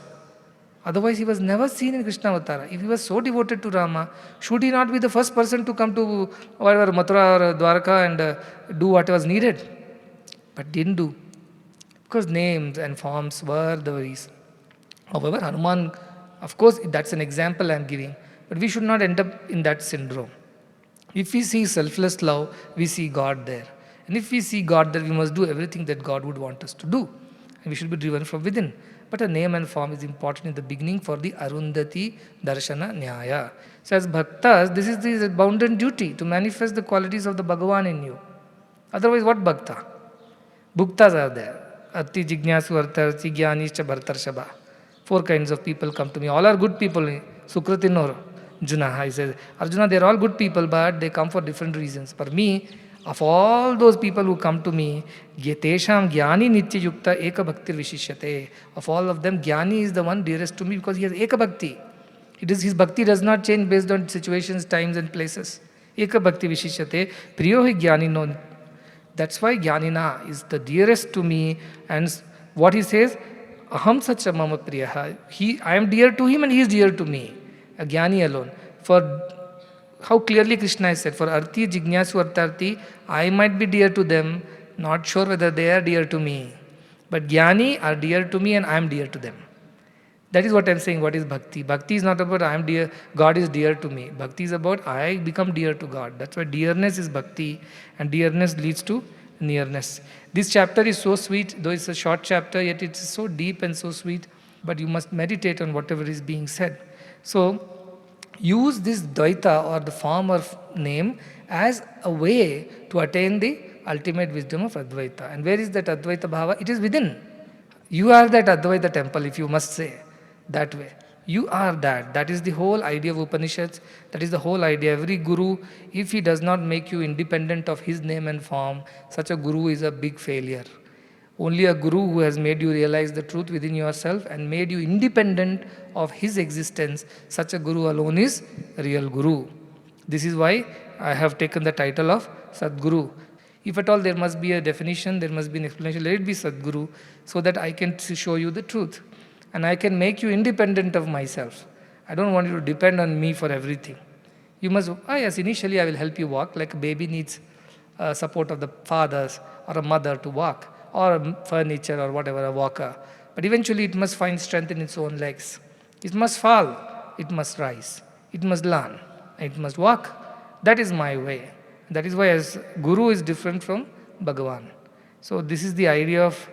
Otherwise, he was never seen in Krishna Avatara. If he was so devoted to Rama, should he not be the first person to come to whatever Mathura or Dwarka and do what was needed? But didn't do. Because names and forms were the reason. However, Hanuman, of course, that's an example I am giving. But we should not end up in that syndrome. If we see selfless love, we see God there. And if we see God there, we must do everything that God would want us to do. And we should be driven from within. But a name and form is important in the beginning for the Arundhati Darshana Nyaya. So as bhaktas, this is the bounden duty to manifest the qualities of the Bhagavan in you. Otherwise, what bhakta? Bhuktas are there. Arti, Jignasu, Artarti, Jnanicha, Bhartarshaba. 4 kinds of people come to me. All are good people. Sukratinor. Arjuna, I say, Arjuna, they are all good people, but they come for different reasons. For me, of all those people who come to me, Yetesham Jnani Nitya Yukta Eka Bhaktir Vishishyate. Of all of them, Jnani is the one dearest to me because he has Eka Bhakti. His bhakti does not change based on situations, times and places. Eka Bhakti Vishishyate. Priyo hi Jnani no. That's why Jnanina is the dearest to me. And what he says, Aham Sacha Mama Priyaha. I am dear to him and he is dear to me. A Jnani alone. For how clearly Krishna has said, for Arti, Jignasu, Artarti, I might be dear to them, not sure whether they are dear to me. But Jnani are dear to me and I am dear to them. That is what I am saying, what is Bhakti. Bhakti is not about I am dear, God is dear to me. Bhakti is about I become dear to God. That's why dearness is Bhakti and dearness leads to nearness. This chapter is so sweet, though it's a short chapter, yet it is so deep and so sweet. But you must meditate on whatever is being said. So, use this Dvaita or the form or name as a way to attain the ultimate wisdom of Advaita. And where is that Advaita Bhava? It is within. You are that Advaita temple, if you must say that way. You are that. That is the whole idea of Upanishads. That is the whole idea. Every guru, if he does not make you independent of his name and form, such a guru is a big failure. Only a guru who has made you realize the truth within yourself and made you independent of his existence, such a guru alone is a real guru. This is why I have taken the title of Sadguru. If at all there must be a definition, there must be an explanation, let it be Sadguru, so that I can show you the truth. And I can make you independent of myself. I don't want you to depend on me for everything. You must, yes, initially I will help you walk, like a baby needs support of the fathers or a mother to walk, or a furniture or whatever, a walker. But eventually it must find strength in its own legs. It must fall, it must rise, it must learn, it must walk. That is my way. That is why as Guru is different from Bhagavan. So this is the idea of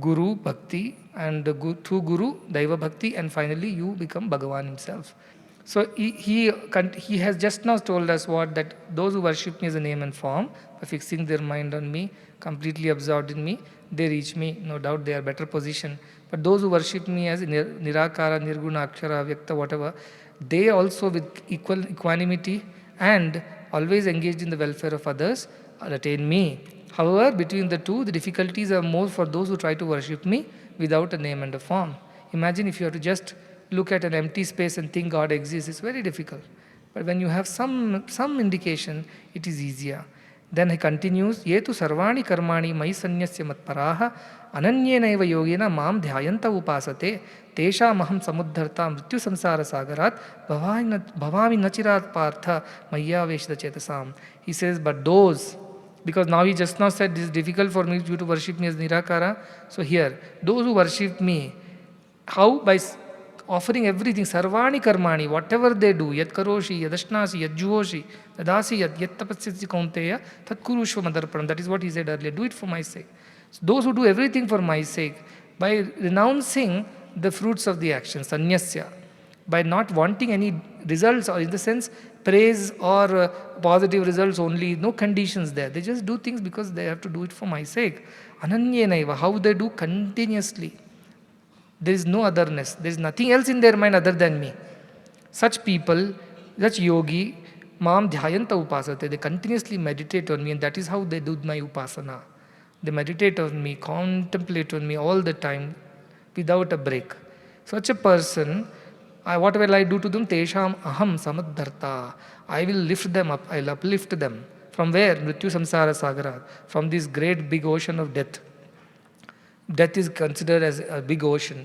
Guru Bhakti, and through Guru, Daiva Bhakti, and finally you become Bhagavan himself. So he has just now told us what, that those who worship me as a name and form, by fixing their mind on me, completely absorbed in me, they reach me. No doubt they are better positioned. But those who worship me as Nirakara, Nirguna, Akshara, Vyakta, whatever, they also with equal equanimity and always engaged in the welfare of others attain me. However, between the two, the difficulties are more for those who try to worship me without a name and a form. Imagine if you have to just look at an empty space and think God exists, it's very difficult. But when you have some indication, it is easier. Then he continues, Yetu sarvani karmani mai sanyasya matparaha ananyenaiva yogena mam dhyayanta upasate tesha maham samuddharta mrityu samsara sagarat bhavami nachirat partha maya veshda chetasam. He says, but those, because now he just now said, this is difficult for me, you to worship me as Nirakara. So here, those who worship me, how? By offering everything, sarvani karmani, whatever they do, yat karoshi, yadashnasi, yad juhoshi, tadasi, yat tapasyasi kaunteya, tat kurushva madarpanam. That is what he said earlier, do it for my sake. So those who do everything for my sake, by renouncing the fruits of the action, sanyasya, by not wanting any results, or in the sense, praise or positive results only, no conditions there. They just do things because they have to do it for my sake. Ananyenaiva, how they do continuously. There is no otherness. There is nothing else in their mind other than me. Such people, such yogi, mam dhyayanta upasate, they continuously meditate on me, and that is how they do my upasana. They meditate on me, contemplate on me all the time without a break. Such a person, what will I do to them? Tesham aham samadharta. I will lift them up, I will uplift them. From where? Mrityu samsara sagara. From this great big ocean of death. Death is considered as a big ocean.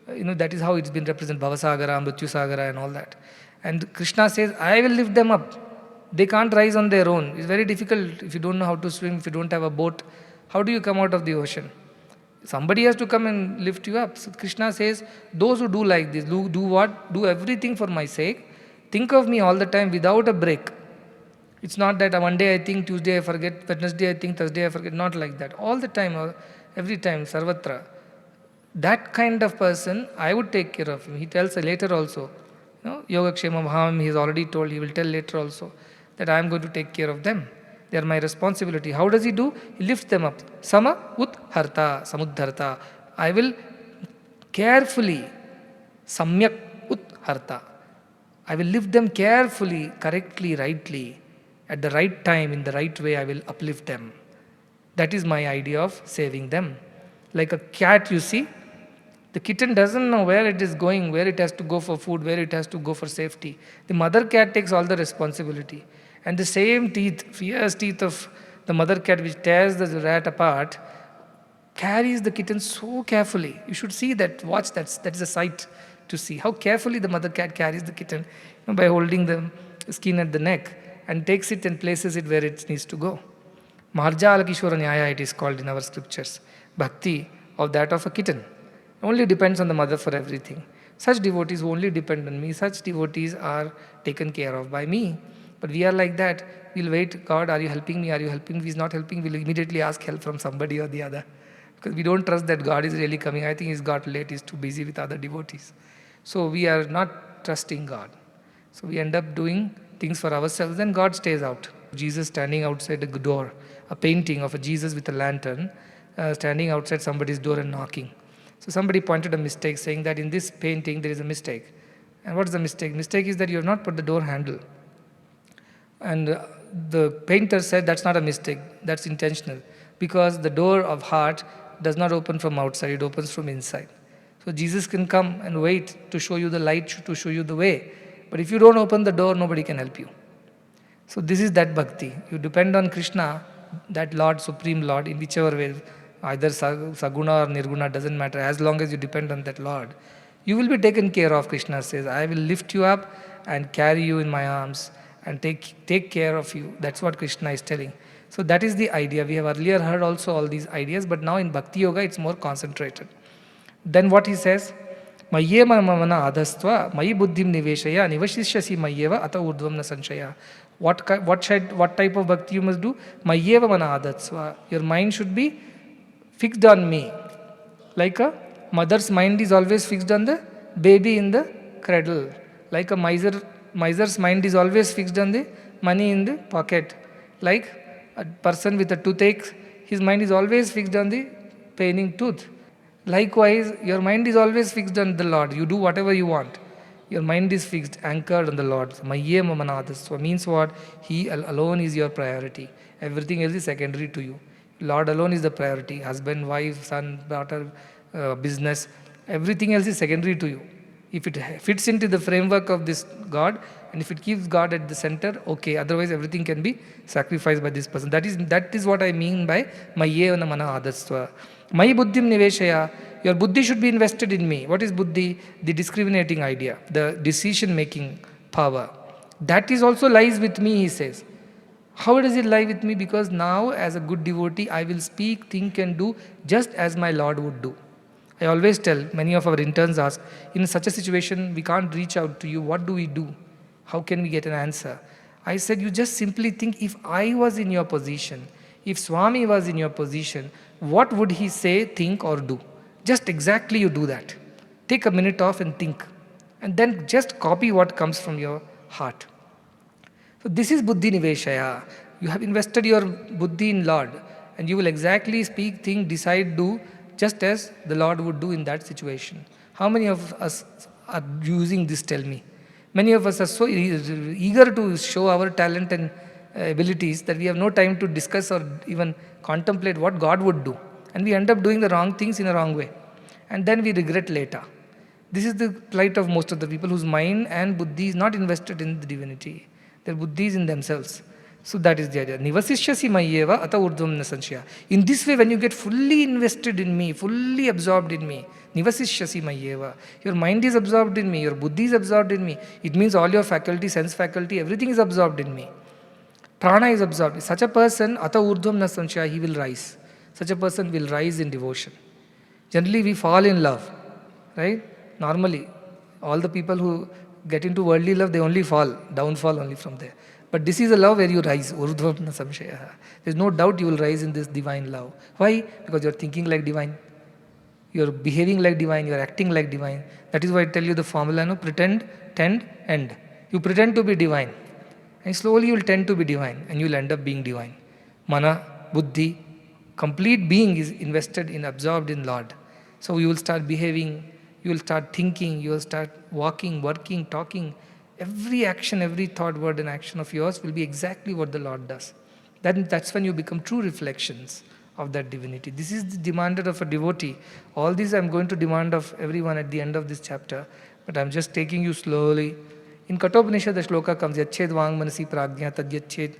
That is how it's been represented, Bhavasagara, Mrityu Sagara and all that. And Krishna says, I will lift them up. They can't rise on their own. It's very difficult if you don't know how to swim, if you don't have a boat. How do you come out of the ocean? Somebody has to come and lift you up. So Krishna says, those who do like this, do what? Do everything for my sake. Think of me all the time without a break. It's not that one day I think, Tuesday I forget, Wednesday I think, Thursday I forget. Not like that. All the time, or every time, sarvatra. That kind of person, I would take care of him. He tells later also. Yoga Kshema Bhavam, he has already told, he will tell later also, that I am going to take care of them. They are my responsibility. How does he do? He lifts them up. Sama ut harta, samuddharta. I will carefully, samyak ut harta. I will lift them carefully, correctly, rightly. At the right time, in the right way, I will uplift them. That is my idea of saving them. Like a cat, you see, the kitten doesn't know where it is going, where it has to go for food, where it has to go for safety. The mother cat takes all the responsibility. And the same teeth, fierce teeth of the mother cat which tears the rat apart, carries the kitten so carefully. You should see that, watch that. That is a sight to see. How carefully the mother cat carries the kitten by holding the skin at the neck and takes it and places it where it needs to go. Marjala Kishora Nyaya, it is called in our scriptures. Bhakti of that of a kitten. Only depends on the mother for everything. Such devotees who only depend on me, such devotees are taken care of by me. But we are like that. We'll wait, God, are you helping me? Are you helping me? If he's not helping, we'll immediately ask help from somebody or the other. Because we don't trust that God is really coming. I think he's got late, he's too busy with other devotees. So we are not trusting God. So we end up doing things for ourselves and God stays out. Jesus standing outside a door, a painting of a Jesus with a lantern, standing outside somebody's door and knocking. So somebody pointed a mistake saying that in this painting there is a mistake. And what is the mistake? Mistake is that you have not put the door handle. And the painter said that's not a mistake, that's intentional. Because the door of heart does not open from outside, it opens from inside. So Jesus can come and wait to show you the light, to show you the way. But if you don't open the door, nobody can help you. So this is that bhakti. You depend on Krishna, that Lord, Supreme Lord, in whichever way, either Saguna or Nirguna, doesn't matter. As long as you depend on that Lord, you will be taken care of. Krishna says, I will lift you up and carry you in my arms and take care of you. That's what Krishna is telling. So that is the idea. We have earlier heard also all these ideas, but now in Bhakti Yoga it's more concentrated. Then what he says, Mayyeva mamana adhastva, mayi buddhim niveshaya, nivashishyasi mayyeva ata urdhvam na sanshaya. What type of bhakti you must do? Mayyeva mana adhastva. Your mind should be fixed on me. Like a mother's mind is always fixed on the baby in the cradle. Like a miser's mind is always fixed on the money in the pocket. Like a person with a toothache, his mind is always fixed on the paining tooth. Likewise, your mind is always fixed on the Lord. You do whatever you want. Your mind is fixed, anchored on the Lord. Mayye mamanadasva means what? He alone is your priority. Everything else is secondary to you. Lord alone is the priority. Husband, wife, son, daughter, business. Everything else is secondary to you. If it fits into the framework of this God, and if it keeps God at the center, okay. Otherwise, everything can be sacrificed by this person. That is what I mean by Mayye mana adasva. Mayi buddhim niveshaya. Your buddhi should be invested in me. What is buddhi? The discriminating idea, the decision-making power. That is also lies with me, he says. How does it lie with me? Because now, as a good devotee, I will speak, think and do just as my Lord would do. I always tell, many of our interns ask, in such a situation, we can't reach out to you. What do we do? How can we get an answer? I said, you just simply think, if I was in your position, if Swami was in your position, what would he say, think or do? Just exactly you do that. Take a minute off and think. And then just copy what comes from your heart. So this is buddhi niveshaya. You have invested your buddhi in Lord. And you will exactly speak, think, decide, do just as the Lord would do in that situation. How many of us are using this, tell me? Many of us are so eager to show our talent and abilities that we have no time to discuss or even contemplate what God would do. And we end up doing the wrong things in a wrong way. And then we regret later. This is the plight of most of the people whose mind and buddhi is not invested in the divinity. Their buddhi is in themselves. So that is the idea. Nivasishyasi mayyeva ata urdhvam na sanshaya. In this way, when you get fully invested in me, fully absorbed in me, nivasishyasi mayyeva, your mind is absorbed in me, your buddhi is absorbed in me. It means all your faculty, sense faculty, everything is absorbed in me. Prana is absorbed. Such a person, ata urdhvam na sanshaya, he will rise. Such a person will rise in devotion. Generally, we fall in love, right? Normally, all the people who get into worldly love, they only fall, downfall only from there. But this is a love where you rise. Urdhvam na samshaya. There's no doubt you will rise in this divine love. Why? Because you're thinking like divine. You're behaving like divine. You're acting like divine. That is why I tell you the formula, no? Pretend, tend, end. You pretend to be divine. And slowly you will tend to be divine. And you will end up being divine. Mana, buddhi, complete being is invested in, absorbed in Lord. So you will start behaving, you will start thinking, you will start walking, working, talking. Every action, every thought, word and action of yours will be exactly what the Lord does. That's when you become true reflections of that divinity. This is the demanded of a devotee. All these I'm going to demand of everyone at the end of this chapter. But I'm just taking you slowly. In Kathopanishad, the shloka comes, Yached Vang Manasi Prajna Tad Yached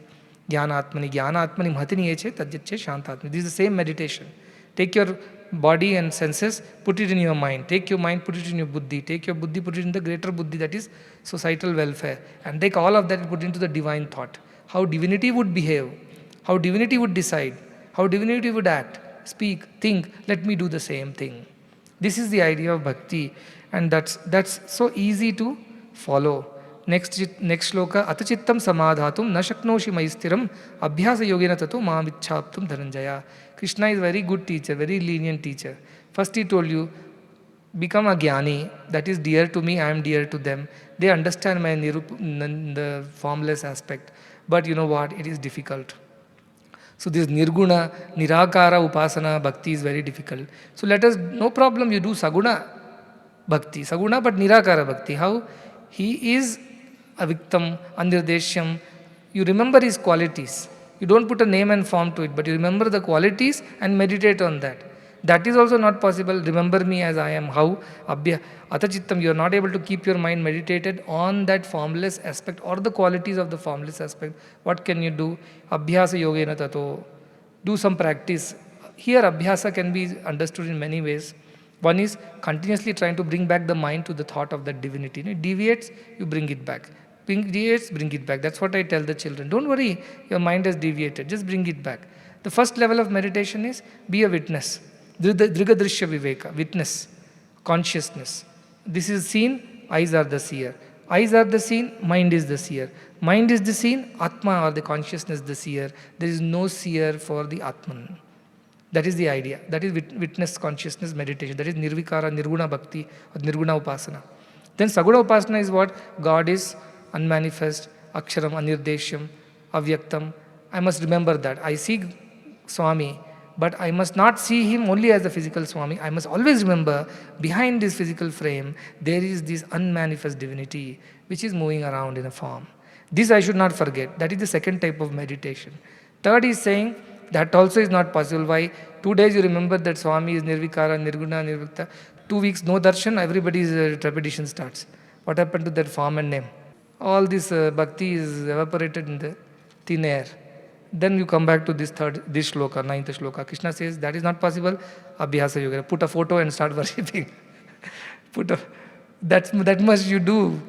Jnanatmani Mhatini Yeche Tad Yached Shantatmani. This is the same meditation. Take your body and senses, put it in your mind. Take your mind, put it in your buddhi. Take your buddhi, put it in the greater buddhi, that is societal welfare. And take all of that and put into the divine thought. How divinity would behave, how divinity would decide, how divinity would act, speak, think. Let me do the same thing. This is the idea of bhakti. And that's so easy to follow. Next shloka, atachittam samadhatum na shaknoshi maistiram abhyasa yogena tato mamichhaptum dhananjaya. Krishna is a very good teacher, very lenient teacher. First he told you, become a jnani, that is dear to me, I am dear to them. They understand my the formless aspect. But you know what? It is difficult. So this nirguna, nirakara upasana bhakti is very difficult. So let us, no problem, you do saguna bhakti. Saguna but nirakara bhakti. How? He is aviktam, anirdeshyam. You remember his qualities. You don't put a name and form to it, but you remember the qualities and meditate on that. That is also not possible. Remember me as I am. How? Abhya, atachittam, you are not able to keep your mind meditated on that formless aspect or the qualities of the formless aspect. What can you do? Abhyasa yogena tato. Do some practice. Here, abhyasa can be understood in many ways. One is continuously trying to bring back the mind to the thought of that divinity. It deviates, you bring it back. Deviates, bring it back. That's what I tell the children. Don't worry, your mind has deviated. Just bring it back. The first level of meditation is be a witness. Drigadrishya viveka, witness, consciousness. This is seen, eyes are the seer. Eyes are the seen, mind is the seer. Mind is the seen, Atma or the consciousness the seer. There is no seer for the Atman. That is the idea. That is witness consciousness meditation. That is nirvikara, nirguna bhakti, or nirguna upasana. Then saguna upasana is what? God is unmanifest, aksharam, anirdeshyam, avyaktam. I must remember that. I see Swami, but I must not see him only as the physical Swami. I must always remember behind this physical frame, there is this unmanifest divinity which is moving around in a form. This I should not forget. That is the second type of meditation. Third is saying, that also is not possible. Why? 2 days you remember that Swami is Nirvikara, Nirguna, Nirvikta. 2 weeks no darshan, everybody's trepidation starts. What happened to that form and name? All this bhakti is evaporated in the thin air. Then you come back to this shloka, ninth shloka. Krishna says that is not possible. Abhyasa yoga. Put a photo and start worshipping. That much you do.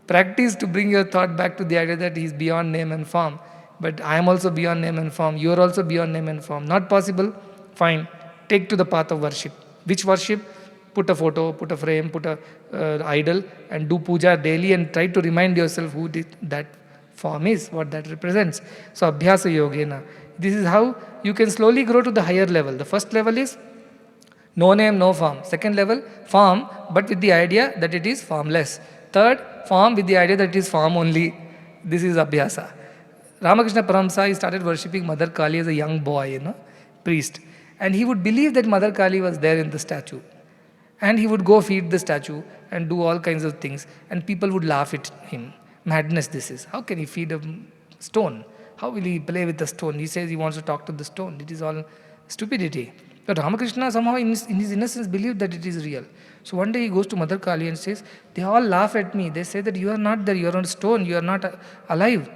Practice to bring your thought back to the idea that he is beyond name and form. But I am also beyond name and form. You are also beyond name and form. Not possible? Fine. Take to the path of worship. Which worship? Put a photo, put a frame, put a idol and do puja daily and try to remind yourself who that form is, what that represents. So abhyasa yogena. This is how you can slowly grow to the higher level. The first level is no name, no form. Second level, form, but with the idea that it is formless. Third, form with the idea that it is form only. This is abhyasa. Ramakrishna Paramsa, he started worshipping Mother Kali as a young boy, priest. And he would believe that Mother Kali was there in the statue. And he would go feed the statue and do all kinds of things. And people would laugh at him. Madness this is. How can he feed a stone? How will he play with the stone? He says he wants to talk to the stone. It is all stupidity. But Ramakrishna somehow in his innocence believed that it is real. So one day he goes to Mother Kali and says, they all laugh at me. They say that you are not there. You are on a stone. You are not alive.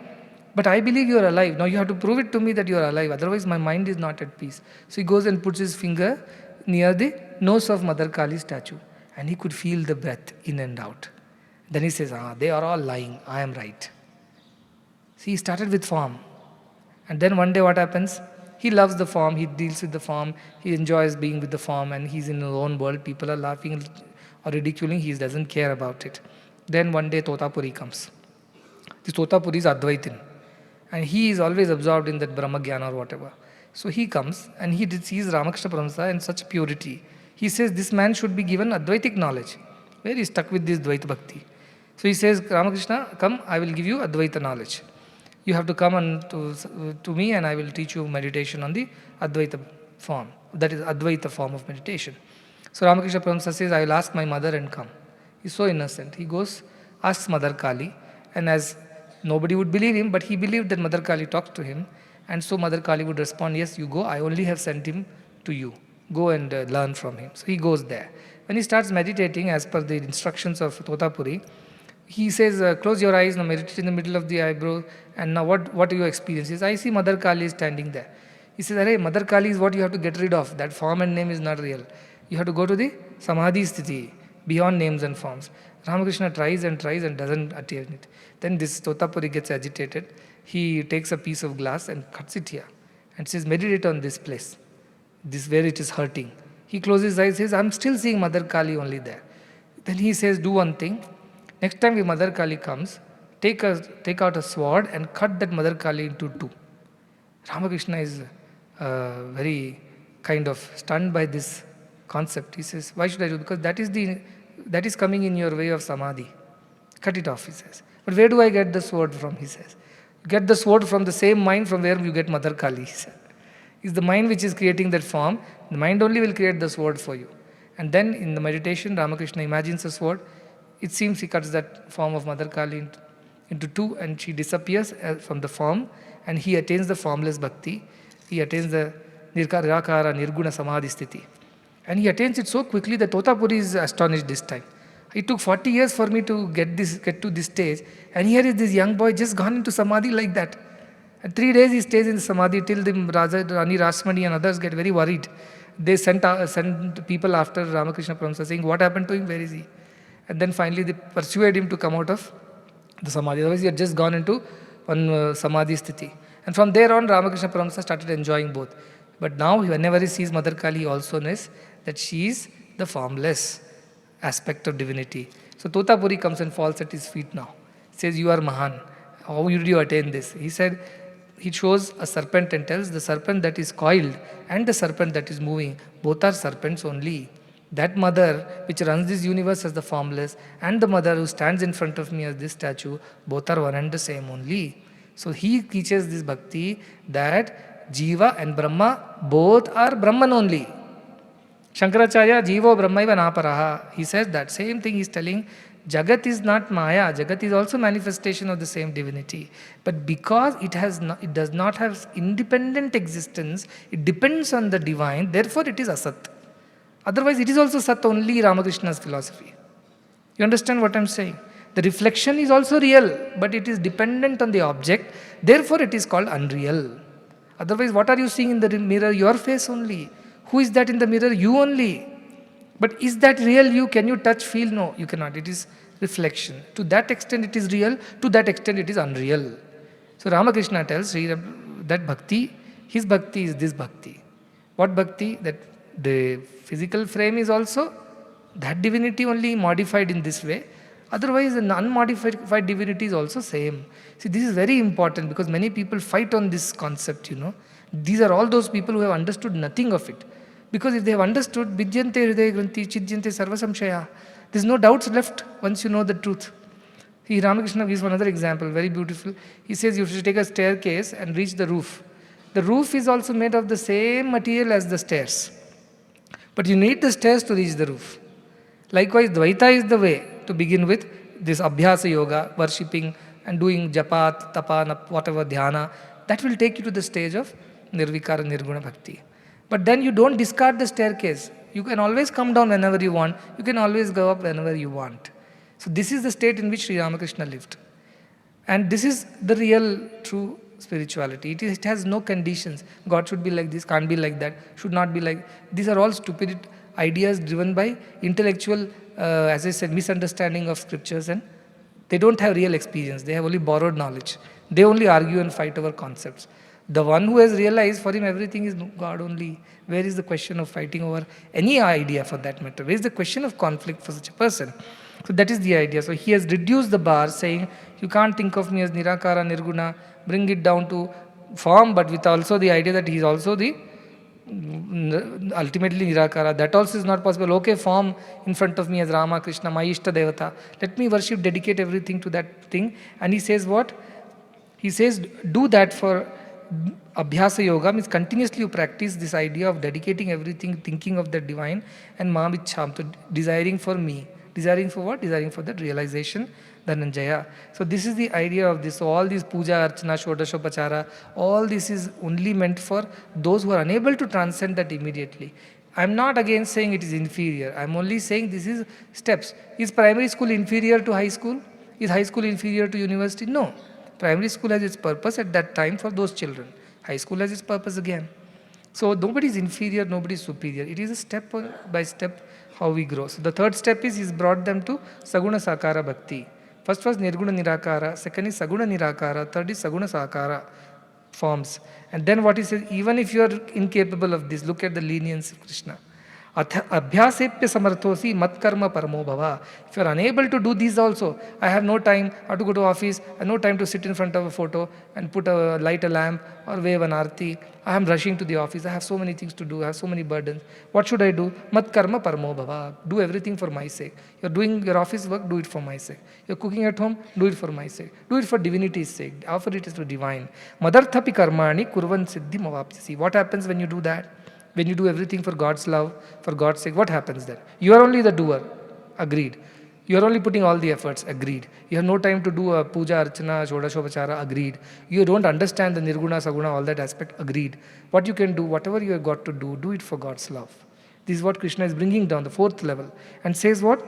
But I believe you are alive. Now you have to prove it to me that you are alive. Otherwise my mind is not at peace. So he goes and puts his finger near the nose of Mother Kali's statue. And he could feel the breath in and out. Then he says, they are all lying. I am right. See, he started with form. And then one day what happens? He loves the form. He deals with the form. He enjoys being with the form. And he's in his own world. People are laughing or ridiculing. He doesn't care about it. Then one day Totapuri comes. This Totapuri is Advaitin. And he is always absorbed in that Brahma Jnana or whatever. So he comes and he sees Ramakrishna Paramsa in such purity. He says this man should be given Advaitic knowledge. Where he is stuck with this Dvaita Bhakti. So he says, Ramakrishna, come, I will give you Advaita knowledge. You have to come to me and I will teach you meditation on the Advaita form. That is Advaita form of meditation. So Ramakrishna Paramsa says, I will ask my mother and come. He's so innocent. He goes, asks Mother Kali, and as nobody would believe him, but he believed that Mother Kali talks to him. And so Mother Kali would respond, yes, you go. I only have sent him to you. Go and learn from him. So he goes there. When he starts meditating as per the instructions of Totapuri, he says, close your eyes, now meditate in the middle of the eyebrow. And now what are your experiences? I see Mother Kali standing there. He says, Arey, Mother Kali is what you have to get rid of. That form and name is not real. You have to go to the Samadhi Sthiti, beyond names and forms. Ramakrishna tries and doesn't attain it. Then this Totapuri gets agitated. He takes a piece of glass and cuts it here and says, meditate on this place, this where it is hurting. He closes his eyes, says, I'm still seeing Mother Kali only there. Then he says, do one thing. Next time if Mother Kali comes, take out a sword and cut that Mother Kali into two. Ramakrishna is very kind of stunned by this concept. He says, why should I do? Because that is coming in your way of samadhi. Cut it off, he says. But where do I get the sword from, he says. You get the sword from the same mind from where you get Mother Kali, he said. It's the mind which is creating that form. The mind only will create the sword for you. And then in the meditation, Ramakrishna imagines a sword. It seems he cuts that form of Mother Kali into two, and she disappears from the form, and he attains the formless bhakti. He attains the nirakara, nirguna samadhi sthiti. And he attains it so quickly that Totapuri is astonished this time. It took 40 years for me to get to this stage, and here is this young boy just gone into samadhi like that. And 3 days he stays in samadhi till the Rani Rasmani and others get very worried. They sent people after Ramakrishna Paramsa saying, what happened to him, where is he? And then finally they persuade him to come out of the samadhi. Otherwise he had just gone into one samadhi sthiti. And from there on, Ramakrishna Paramsa started enjoying both. But now whenever he sees Mother Kali, he also knows that she is the formless aspect of divinity. So Totapuri comes and falls at his feet now. He says, you are Mahan. How did you attain this? He said, he shows a serpent and tells the serpent that is coiled and the serpent that is moving, both are serpents only. That mother which runs this universe as the formless and the mother who stands in front of me as this statue, both are one and the same only. So he teaches this bhakti that Jiva and Brahma both are Brahman only. Shankaracharya, Jivo Brahmaiva Naparaha. He says that same thing he is telling. Jagat is not Maya. Jagat is also manifestation of the same divinity. But because it does not have independent existence, it depends on the divine, therefore it is Asat. Otherwise it is also Sat only, Ramakrishna's philosophy. You understand what I am saying? The reflection is also real, but it is dependent on the object, therefore it is called unreal. Otherwise what are you seeing in the mirror? Your face only. Who is that in the mirror? You only. But is that real you? Can you touch, feel? No, you cannot. It is reflection. To that extent it is real, to that extent it is unreal. So Ramakrishna tells that bhakti, his bhakti is this bhakti. What bhakti? That the physical frame is also that divinity only modified in this way. Otherwise, an unmodified divinity is also same. See, this is very important because many people fight on this concept, These are all those people who have understood nothing of it. Because if they have understood, Vidyante Hridaya Granthi, Chidyante Sarva Samshaya, there is no doubts left once you know the truth. See, Ramakrishna gives another example, very beautiful. He says you should take a staircase and reach the roof. The roof is also made of the same material as the stairs. But you need the stairs to reach the roof. Likewise, Dvaita is the way to begin with this Abhyasa Yoga, worshipping and doing Japat, Tapa, whatever Dhyana. That will take you to the stage of Nirvikara Nirguna Bhakti. But then you don't discard the staircase. You can always come down whenever you want. You can always go up whenever you want. So this is the state in which Sri Ramakrishna lived. And this is the real, true spirituality. It has no conditions. God should be like this, can't be like that, should not be like... These are all stupid ideas driven by intellectual, as I said, misunderstanding of scriptures, and they don't have real experience. They have only borrowed knowledge. They only argue and fight over concepts. The one who has realized for him everything is God only. Where is the question of fighting over any idea for that matter? Where is the question of conflict for such a person? So that is the idea. So he has reduced the bar, saying, you can't think of me as Nirakara, Nirguna, bring it down to form, but with also the idea that he is also the ultimately Nirakara. That also is not possible. Okay, form in front of me as Rama, Krishna, my Ishta Devata. Let me worship, dedicate everything to that thing. And he says what? He says, do that for Abhyasa Yoga, means continuously you practice this idea of dedicating everything, thinking of the divine, and Mam Ichham, so desiring for me. Desiring for what? Desiring for that realization, Dhananjaya. So this is the idea of this. So all these puja, archana, shodashopachara, all this is only meant for those who are unable to transcend that immediately. I am not again saying it is inferior. I am only saying this is steps. Is primary school inferior to high school? Is high school inferior to university? No. Primary school has its purpose at that time for those children. High school has its purpose again. So nobody is inferior, nobody is superior. It is a step by step how we grow. So the third step is he's brought them to Saguna Sakara Bhakti. First was Nirguna Nirakara, second is Saguna Nirakara, third is Saguna Sakara forms. And then what he says, even if you are incapable of this, look at the leniency of Krishna. Abhyasepya samarthosi mat karma paramo bhava. If you are unable to do these also, I have no time, I have to go to office, I have no time to sit in front of a photo and light a lamp or wave an arti. I am rushing to the office, I have so many things to do, I have so many burdens. What should I do? Mat karma paramo bhava. Do everything for my sake. You are doing your office work, do it for my sake. You are cooking at home, do it for my sake. Do it for divinity's sake. Offer it to divine. Madarthapi karmani kurvan siddhim avapyasi. What happens when you do that? When you do everything for God's love, for God's sake, what happens then? You are only the doer, agreed. You are only putting all the efforts, agreed. You have no time to do a puja, archana, shodashopachara, agreed. You don't understand the nirguna, saguna, all that aspect, agreed. What you can do, whatever you have got to do it for God's love. This is what Krishna is bringing down, the fourth level. And says what?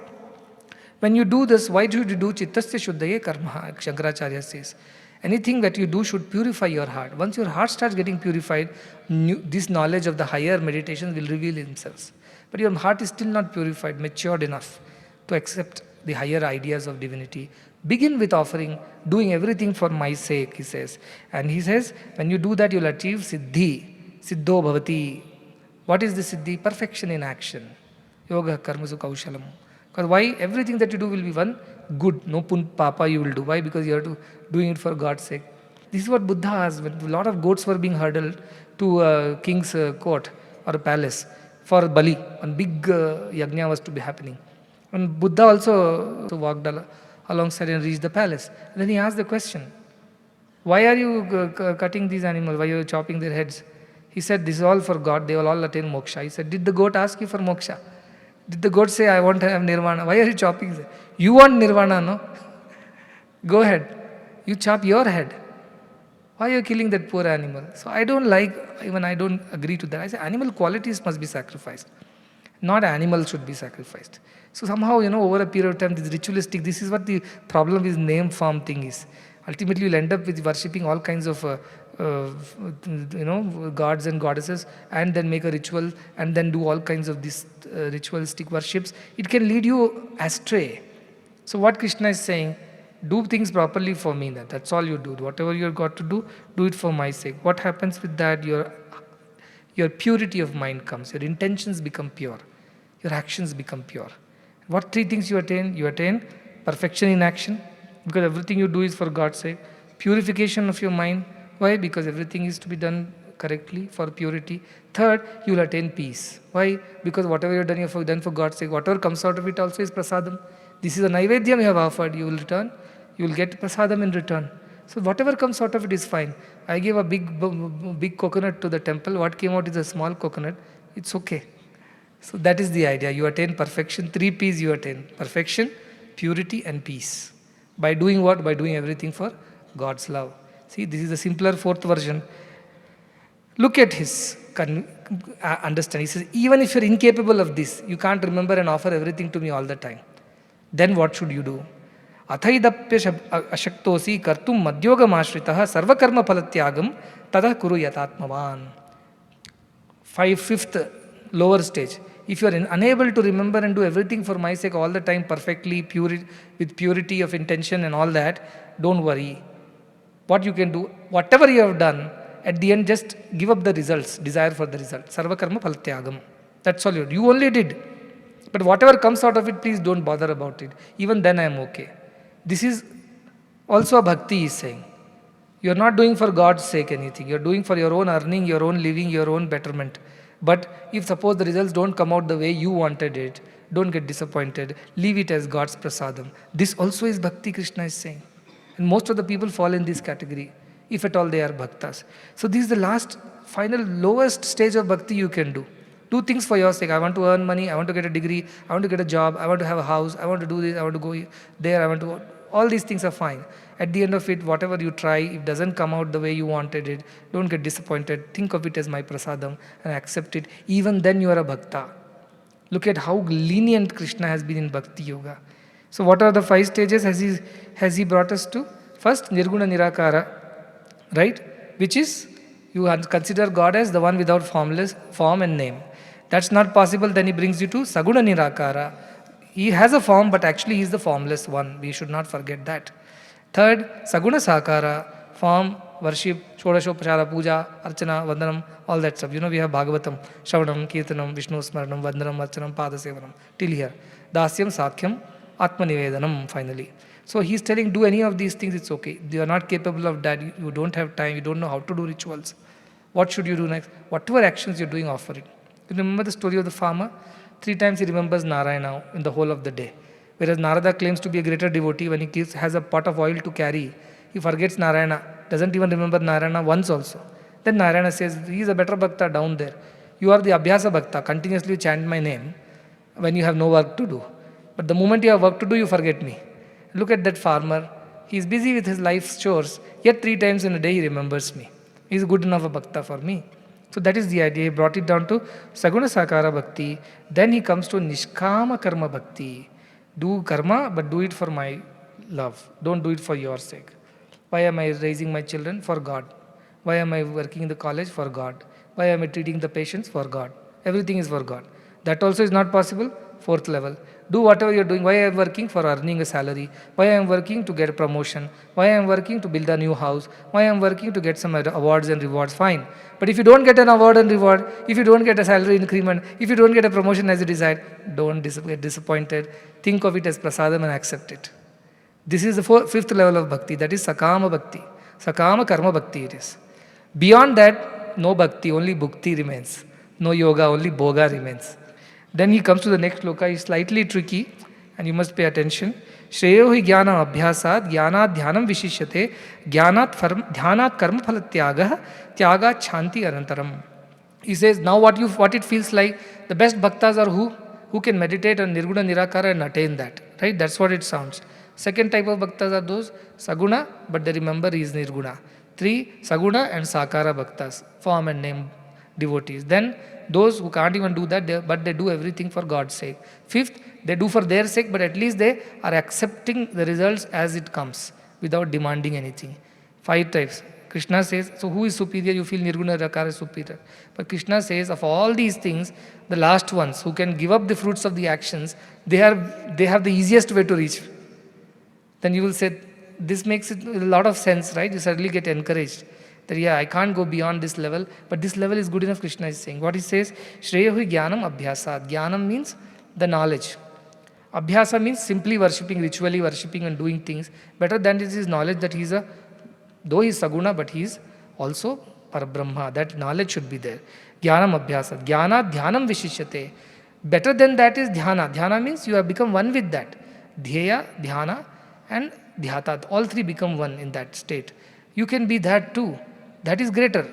When you do this, why should you do chittasya shuddhaye karma? Shankaracharya says. Anything that you do should purify your heart. Once your heart starts getting purified, this knowledge of the higher meditations will reveal themselves. But your heart is still not purified, matured enough to accept the higher ideas of divinity. Begin with offering, doing everything for my sake, he says. And he says, when you do that, you will achieve siddhi, siddho bhavati. What is the siddhi? Perfection in action. Yoga karmasu kaushalam. Because why? Everything that you do will be one good, no papa you will do. Why? Because you are doing it for God's sake. This is what Buddha asked when a lot of goats were being hurdled to a king's court or a palace for Bali. One big yajna was to be happening. And Buddha also walked alongside and reached the palace. And then he asked the question, why are you cutting these animals? Why are you chopping their heads? He said, this is all for God. They will all attain moksha. He said, did the goat ask you for moksha? Did the goat say, I want to have nirvana? Why are you chopping? You want nirvana, no? Go ahead. You chop your head. Why are you killing that poor animal? So I don't I don't agree to that. I say animal qualities must be sacrificed. Not animals should be sacrificed. So somehow, over a period of time, this ritualistic, this is what the problem with name form thing is. Ultimately, you'll end up with worshipping all kinds of gods and goddesses, and then make a ritual and then do all kinds of these ritualistic worships. It can lead you astray. So what Krishna is saying, do things properly for me. That's all you do. Whatever you've got to do it for my sake. What happens with that? Your purity of mind comes. Your intentions become pure. Your actions become pure. What three things you attain? You attain perfection in action, because everything you do is for God's sake. Purification of your mind. Why? Because everything is to be done correctly for purity. Third, you will attain peace. Why? Because whatever you have done for God's sake, whatever comes out of it also is prasadam. This is a naivedyam you have offered, you will return. You will get prasadam in return. So whatever comes out of it is fine. I gave a big coconut to the temple. What came out is a small coconut. It's okay. So that is the idea. You attain perfection. 3 P's you attain. Perfection, purity and peace. By doing what? By doing everything for God's love. See, this is the simpler fourth version. Look at his understanding. He says, even if you're incapable of this, you can't remember and offer everything to me all the time. Then what should you do? Athaidapya ashaktosi kartum madhyogam ashritaha sarvakarma palatyagam tada kuru yatatmavan. Fifth lower stage. If you are unable to remember and do everything for my sake all the time perfectly, with purity of intention and all that, don't worry. What you can do, whatever you have done, at the end just give up the results, desire for the result. Sarvakarma palatyagam. That's all you do. You only did. But whatever comes out of it, please don't bother about it. Even then I am okay. This is also a bhakti he is saying. You are not doing for God's sake anything. You are doing for your own earning, your own living, your own betterment. But if suppose the results don't come out the way you wanted it, don't get disappointed. Leave it as God's prasadam. This also is bhakti, Krishna is saying. And most of the people fall in this category, if at all they are bhaktas. So this is the last, final, lowest stage of bhakti you can do. Do things for your sake. I want to earn money, I want to get a degree, I want to get a job, I want to have a house, I want to do this, I want to go there, I want to... All these things are fine. At the end of it, whatever you try, if it doesn't come out the way you wanted it, don't get disappointed. Think of it as my prasadam and accept it. Even then you are a bhakta. Look at how lenient Krishna has been in bhakti yoga. So what are the 5 stages has he brought us to? First, nirguna nirakara, right? Which is, you consider God as the one without formless form and name. That's not possible, then he brings you to saguna nirakara. He has a form, but actually he is the formless one. We should not forget that. Third, saguna sakara, form worship, Shodashopachara Puja, Archana, Vandanam, all that stuff. We have Bhagavatam, Shravanam, Kirtanam, Vishnu Smaranam, Vandanam, Archanam, Padasevanam, till here. Dasyam, Sakhyam, Atmanivedanam, finally. So he's telling, do any of these things, it's okay. You are not capable of that, you don't have time, you don't know how to do rituals. What should you do next? Whatever actions you're doing, offer it. You remember the story of the farmer? 3 times he remembers Narayana in the whole of the day. Whereas Narada claims to be a greater devotee, when he has a pot of oil to carry, he forgets Narayana, doesn't even remember Narayana once also. Then Narayana says, he is a better bhakta down there. You are the Abhyasa bhakta, continuously chant my name when you have no work to do. But the moment you have work to do, you forget me. Look at that farmer. He is busy with his life's chores, yet 3 times in a day he remembers me. He is good enough a bhakta for me. So that is the idea. He brought it down to Saguna Sakara Bhakti. Then he comes to Nishkama Karma Bhakti. Do karma, but do it for my love. Don't do it for your sake. Why am I raising my children? For God. Why am I working in the college? For God. Why am I treating the patients? For God. Everything is for God. That also is not possible. 4th level. Do whatever you're doing. Why I am working? For earning a salary. Why I am working? To get a promotion. Why I am working? To build a new house. Why I am working? To get some awards and rewards. Fine. But if you don't get an award and reward, if you don't get a salary increment, if you don't get a promotion as you decide, don't get disappointed. Think of it as prasadam and accept it. This is the 5th level of bhakti. That is sakama bhakti. Sakama karma bhakti it is. Beyond that, no bhakti, only bhukti remains. No yoga, only bhoga remains. Then he comes to the next sloka. It's slightly tricky and you must pay attention. Shreyo hi jnana abhyasat jnanat dhyanam vishishyate dhyanat karma phalatyagah tyagat shanti anantaram. He says, now what it feels like, the best bhaktas are who can meditate on nirguna nirakara and attain that. Right? That's what it sounds. Second type of bhaktas are those saguna, but they remember he is nirguna. 3, saguna and sakara bhaktas, form and name devotees. Then those who can't even do that, but they do everything for God's sake. 5th, they do for their sake, but at least they are accepting the results as it comes without demanding anything. 5 types. Krishna says, so who is superior? You feel nirguna nirakara is superior. But Krishna says, of all these things, the last ones who can give up the fruits of the actions, they have the easiest way to reach. Then you will say, this makes it a lot of sense, right? You suddenly get encouraged. That I can't go beyond this level, but this level is good enough, Krishna is saying. What he says, Shreyahu jnanam abhyasat. Jnanam means the knowledge. Abhyasa means simply worshipping, ritually worshipping and doing things. Better than this is knowledge that though he is saguna, but he is also Parabrahma. That knowledge should be there. Jnanam abhyasat. Jnana dhyanam vishishyate. Better than that is dhyana. Dhyana means you have become one with that. Dhyeya, dhyana and dhyata. All 3 become one in that state. You can be that too. That is greater.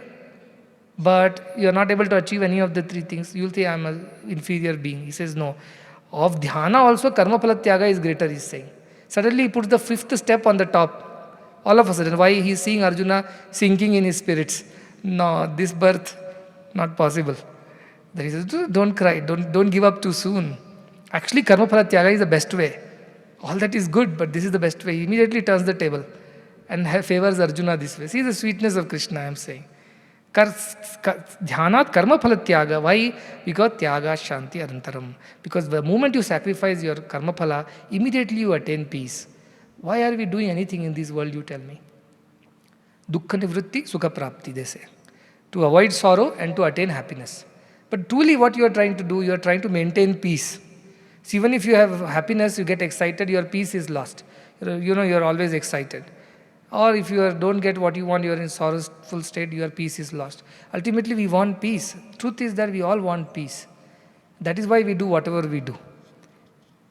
But you are not able to achieve any of the 3 things. You will say, I am an inferior being. He says, no. Of dhyana also, karma phalatyaga is greater, he is saying. Suddenly he puts the 5th step on the top. All of a sudden. Why? He is seeing Arjuna sinking in his spirits. No, this birth, not possible. Then he says, don't cry. Don't give up too soon. Actually, karma phalatyaga is the best way. All that is good, but this is the best way. He immediately turns the table and favors Arjuna this way. See the sweetness of Krishna, I am saying. Dhyanat karma phala tyaga. Why? Because tyaga shanti arantaram. Because the moment you sacrifice your karma phala, immediately you attain peace. Why are we doing anything in this world, you tell me? Dukkha nivritti, sukha prapti, they say. To avoid sorrow and to attain happiness. But truly what you are trying to do, you are trying to maintain peace. So even if you have happiness, you get excited, your peace is lost. You are always excited. Or if you don't get what you want, you are in sorrowful state, your peace is lost. Ultimately, we want peace. Truth is that we all want peace. That is why we do whatever we do.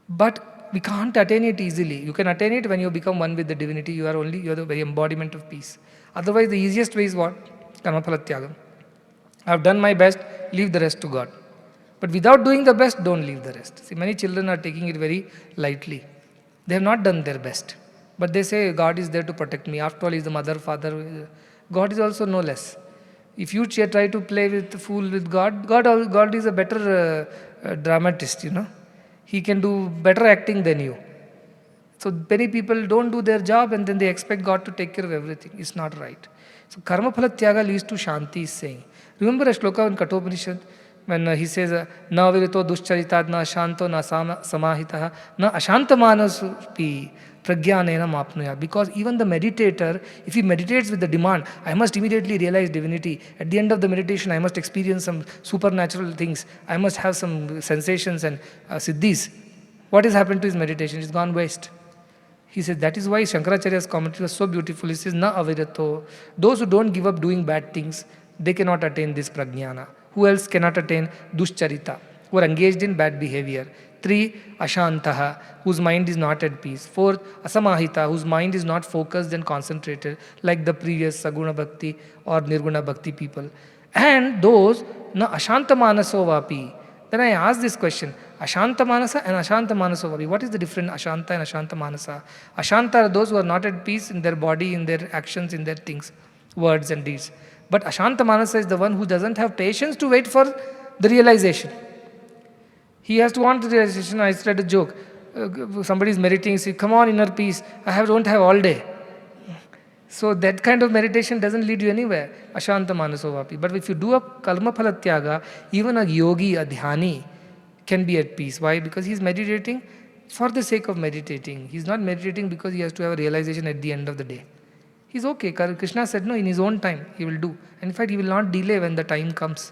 But we can't attain it easily. You can attain it when you become one with the divinity. You are the very embodiment of peace. Otherwise, the easiest way is what? Karma phala tyagam. I have done my best, leave the rest to God. But without doing the best, don't leave the rest. See, many children are taking it very lightly. They have not done their best. But they say, God is there to protect me. After all, He is the mother, father. God is also no less. If you try to play with fool with God is a better dramatist, He can do better acting than you. So many people don't do their job and then they expect God to take care of everything. It's not right. So karma phala tyaga leads to shanti, is saying. Remember a shloka in Kathopanishad when he says, na virito duscharitat na ashanto na samahitaha na ashanta manasopi pragyanena mapnuya. Because even the meditator, if he meditates with the demand, I must immediately realize divinity. At the end of the meditation, I must experience some supernatural things. I must have some sensations and siddhis. What has happened to his meditation? It's gone waste. He says, that is why Shankaracharya's commentary was so beautiful. He says, na avirato. Those who don't give up doing bad things, they cannot attain this prajnana. Who else cannot attain duscharita? Who are engaged in bad behavior. 3, ashantaha, whose mind is not at peace. 4, asamahita, whose mind is not focused and concentrated, like the previous Saguna Bhakti or Nirguna Bhakti people. And those, na ashanta manaso vapi. Then I asked this question, Ashanta Manasa and Ashanta Manasa Vapi. What is the difference Ashanta and Ashanta Manasa? Ashanta are those who are not at peace in their body, in their actions, in their things, words and deeds. But Ashanta Manasa is the one who doesn't have patience to wait for the realization. He has to want the realization. I said a joke. Somebody is meditating, say, come on, inner peace. Don't have all day. So that kind of meditation doesn't lead you anywhere. Ashanta Manaso Vapi. But if you do a Kalma Phalatyaga, even a yogi, a dhyani, can be at peace. Why? Because he is meditating for the sake of meditating. He is not meditating because he has to have a realization at the end of the day. He's okay. Krishna said, no, in his own time, he will do. And in fact, he will not delay when the time comes.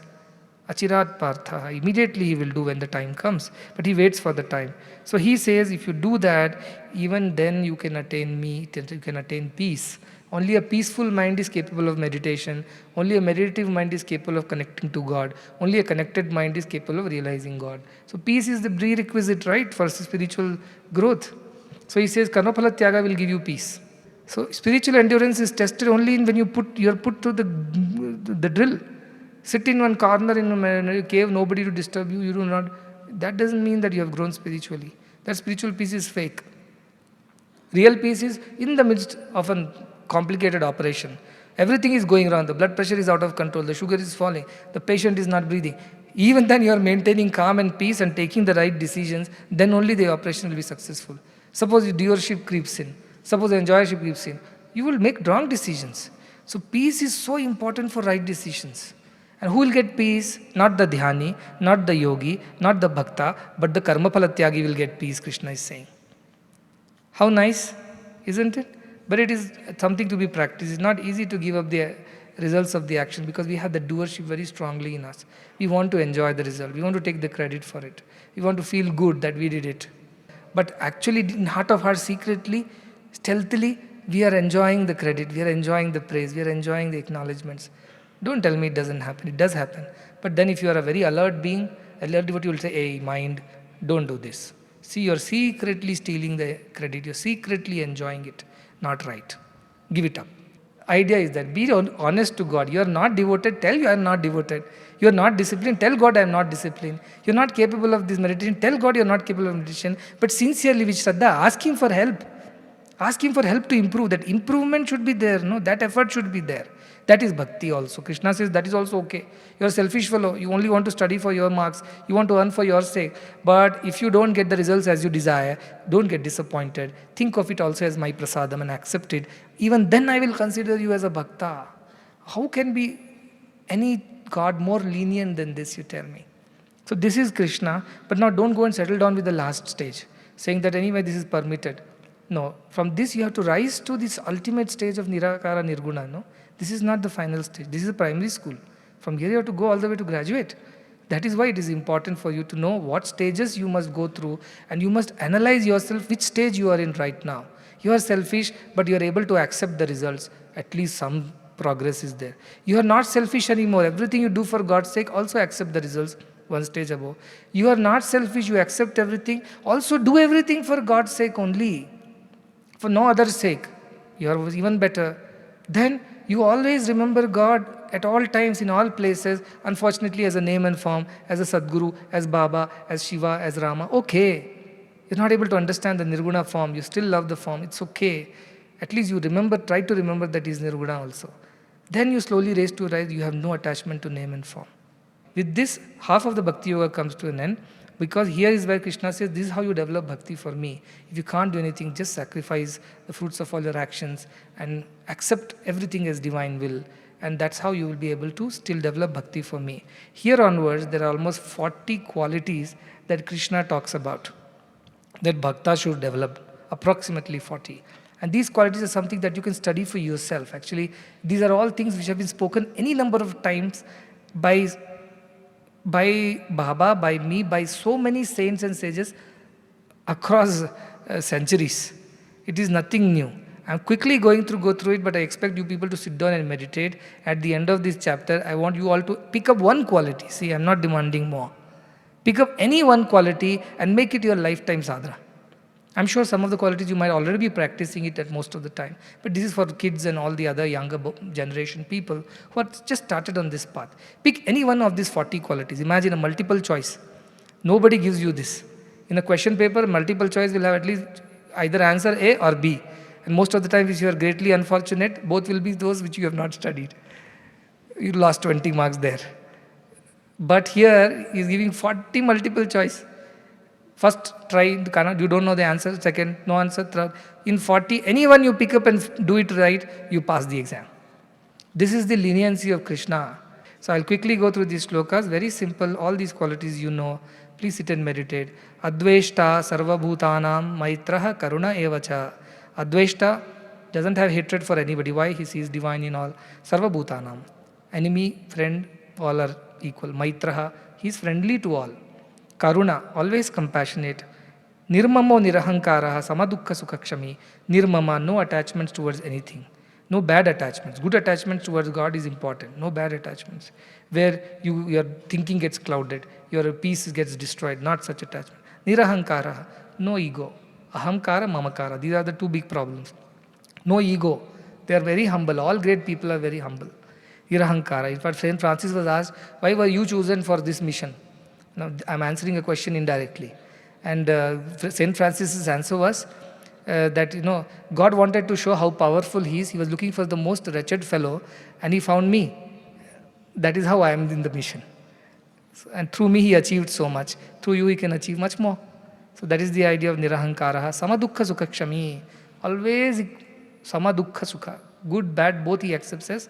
Achirat Partha. Immediately he will do when the time comes. But he waits for the time. So he says, if you do that, even then you can attain me, you can attain peace. Only a peaceful mind is capable of meditation. Only a meditative mind is capable of connecting to God. Only a connected mind is capable of realizing God. So peace is the prerequisite, right, for spiritual growth. So he says, Karmaphala Tyaga will give you peace. So spiritual endurance is tested only when you're put to the drill. Sit in one corner in a cave, nobody to disturb you, you do not. That doesn't mean that you have grown spiritually. That spiritual peace is fake. Real peace is in the midst of a complicated operation. Everything is going wrong. The blood pressure is out of control. The sugar is falling. The patient is not breathing. Even then you are maintaining calm and peace and taking the right decisions. Then only the operation will be successful. Suppose doership creeps in. Suppose enjoyership creeps in. You will make wrong decisions. So peace is so important for right decisions. And who will get peace? Not the dhyani, not the yogi, not the bhakta, but the karmaphala tyagi will get peace, Krishna is saying. How nice, isn't it? But it is something to be practiced. It's not easy to give up the results of the action because we have the doership very strongly in us. We want to enjoy the result. We want to take the credit for it. We want to feel good that we did it. But actually, in heart of hearts, secretly, stealthily, we are enjoying the credit. We are enjoying the praise. We are enjoying the acknowledgements. Don't tell me it doesn't happen. It does happen. But then if you are a very alert being, alert devotee will say, hey, mind, don't do this. See, you're secretly stealing the credit. You're secretly enjoying it. Not right. Give it up. Idea is that be honest to God. You are not devoted. Tell you I am not devoted. You are not disciplined. Tell God I am not disciplined. You are not capable of this meditation. Tell God you are not capable of meditation. But sincerely with Shraddha, ask Him for help. Ask Him for help to improve. That improvement should be there. No, that effort should be there. That is bhakti also. Krishna says that is also okay. You are a selfish fellow. You only want to study for your marks. You want to earn for your sake. But if you don't get the results as you desire, don't get disappointed. Think of it also as my prasadam and accept it. Even then I will consider you as a bhakta. How can be any God more lenient than this, you tell me? So this is Krishna. But now don't go and settle down with the last stage, saying that anyway this is permitted. No. From this you have to rise to this ultimate stage of Nirakara Nirguna. No. This is not the final stage. This is a primary school. From here you have to go all the way to graduate. That is why it is important for you to know what stages you must go through and you must analyze yourself which stage you are in right now. You are selfish, but you are able to accept the results. At least some progress is there. You are not selfish anymore. Everything you do for God's sake, also accept the results one stage above. You are not selfish. You accept everything. Also do everything for God's sake only. For no other sake. You are even better. Then you always remember God at all times, in all places, unfortunately as a name and form, as a Sadguru, as Baba, as Shiva, as Rama. Okay. You're not able to understand the Nirguna form. You still love the form. It's okay. At least you try to remember that is Nirguna also. Then you slowly raise to rise, you have no attachment to name and form. With this, half of the Bhakti Yoga comes to an end. Because here is where Krishna says, this is how you develop bhakti for me. If you can't do anything, just sacrifice the fruits of all your actions and accept everything as divine will. And that's how you will be able to still develop bhakti for me. Here onwards, there are almost 40 qualities that Krishna talks about, that bhakta should develop approximately 40. And these qualities are something that you can study for yourself. Actually, these are all things which have been spoken any number of times by Baba, by me, by so many saints and sages across centuries. It is nothing new. I'm quickly go through it, but I expect you people to sit down and meditate. At the end of this chapter, I want you all to pick up one quality. See, I'm not demanding more. Pick up any one quality and make it your lifetime sadhana. I'm sure some of the qualities you might already be practicing it at most of the time. But this is for kids and all the other younger generation people who are just started on this path. Pick any one of these 40 qualities. Imagine a multiple choice. Nobody gives you this. In a question paper, multiple choice will have at least either answer A or B. And most of the time, if you are greatly unfortunate, both will be those which you have not studied. You lost 20 marks there. But here, he is giving 40 multiple choice. First, try, you don't know the answer. Second, no answer. Third, in 40, anyone you pick up and do it right, you pass the exam. This is the leniency of Krishna. So I'll quickly go through these shlokas. Very simple. All these qualities you know. Please sit and meditate. Adveshta sarvabhutanam maitraha karuna evacha. Adveshta doesn't have hatred for anybody. Why? He sees divine in all. Sarvabhutanam. Enemy, friend, all are equal. Maitraha, he is friendly to all. Karuna, always compassionate. Nirmamo nirahankaraha samadukha sukhakshami. Nirmama, no attachments towards anything. No bad attachments. Good attachments towards God is important. No bad attachments. Where your thinking gets clouded, your peace gets destroyed. Not such attachment. Nirahankaraha, no ego. Ahamkara, mamakara. These are the two big problems. No ego. They are very humble. All great people are very humble. Nirahankara. In fact, Saint Francis was asked, why were you chosen for this mission? Now, I'm answering a question indirectly. And Saint Francis's answer was that, God wanted to show how powerful he is. He was looking for the most wretched fellow, and he found me. That is how I am in the mission. And through me, he achieved so much. Through you, he can achieve much more. So that is the idea of nirahankaraha. Samadukha sukha kshami. Always samadukha sukha. Good, bad, both he accepts as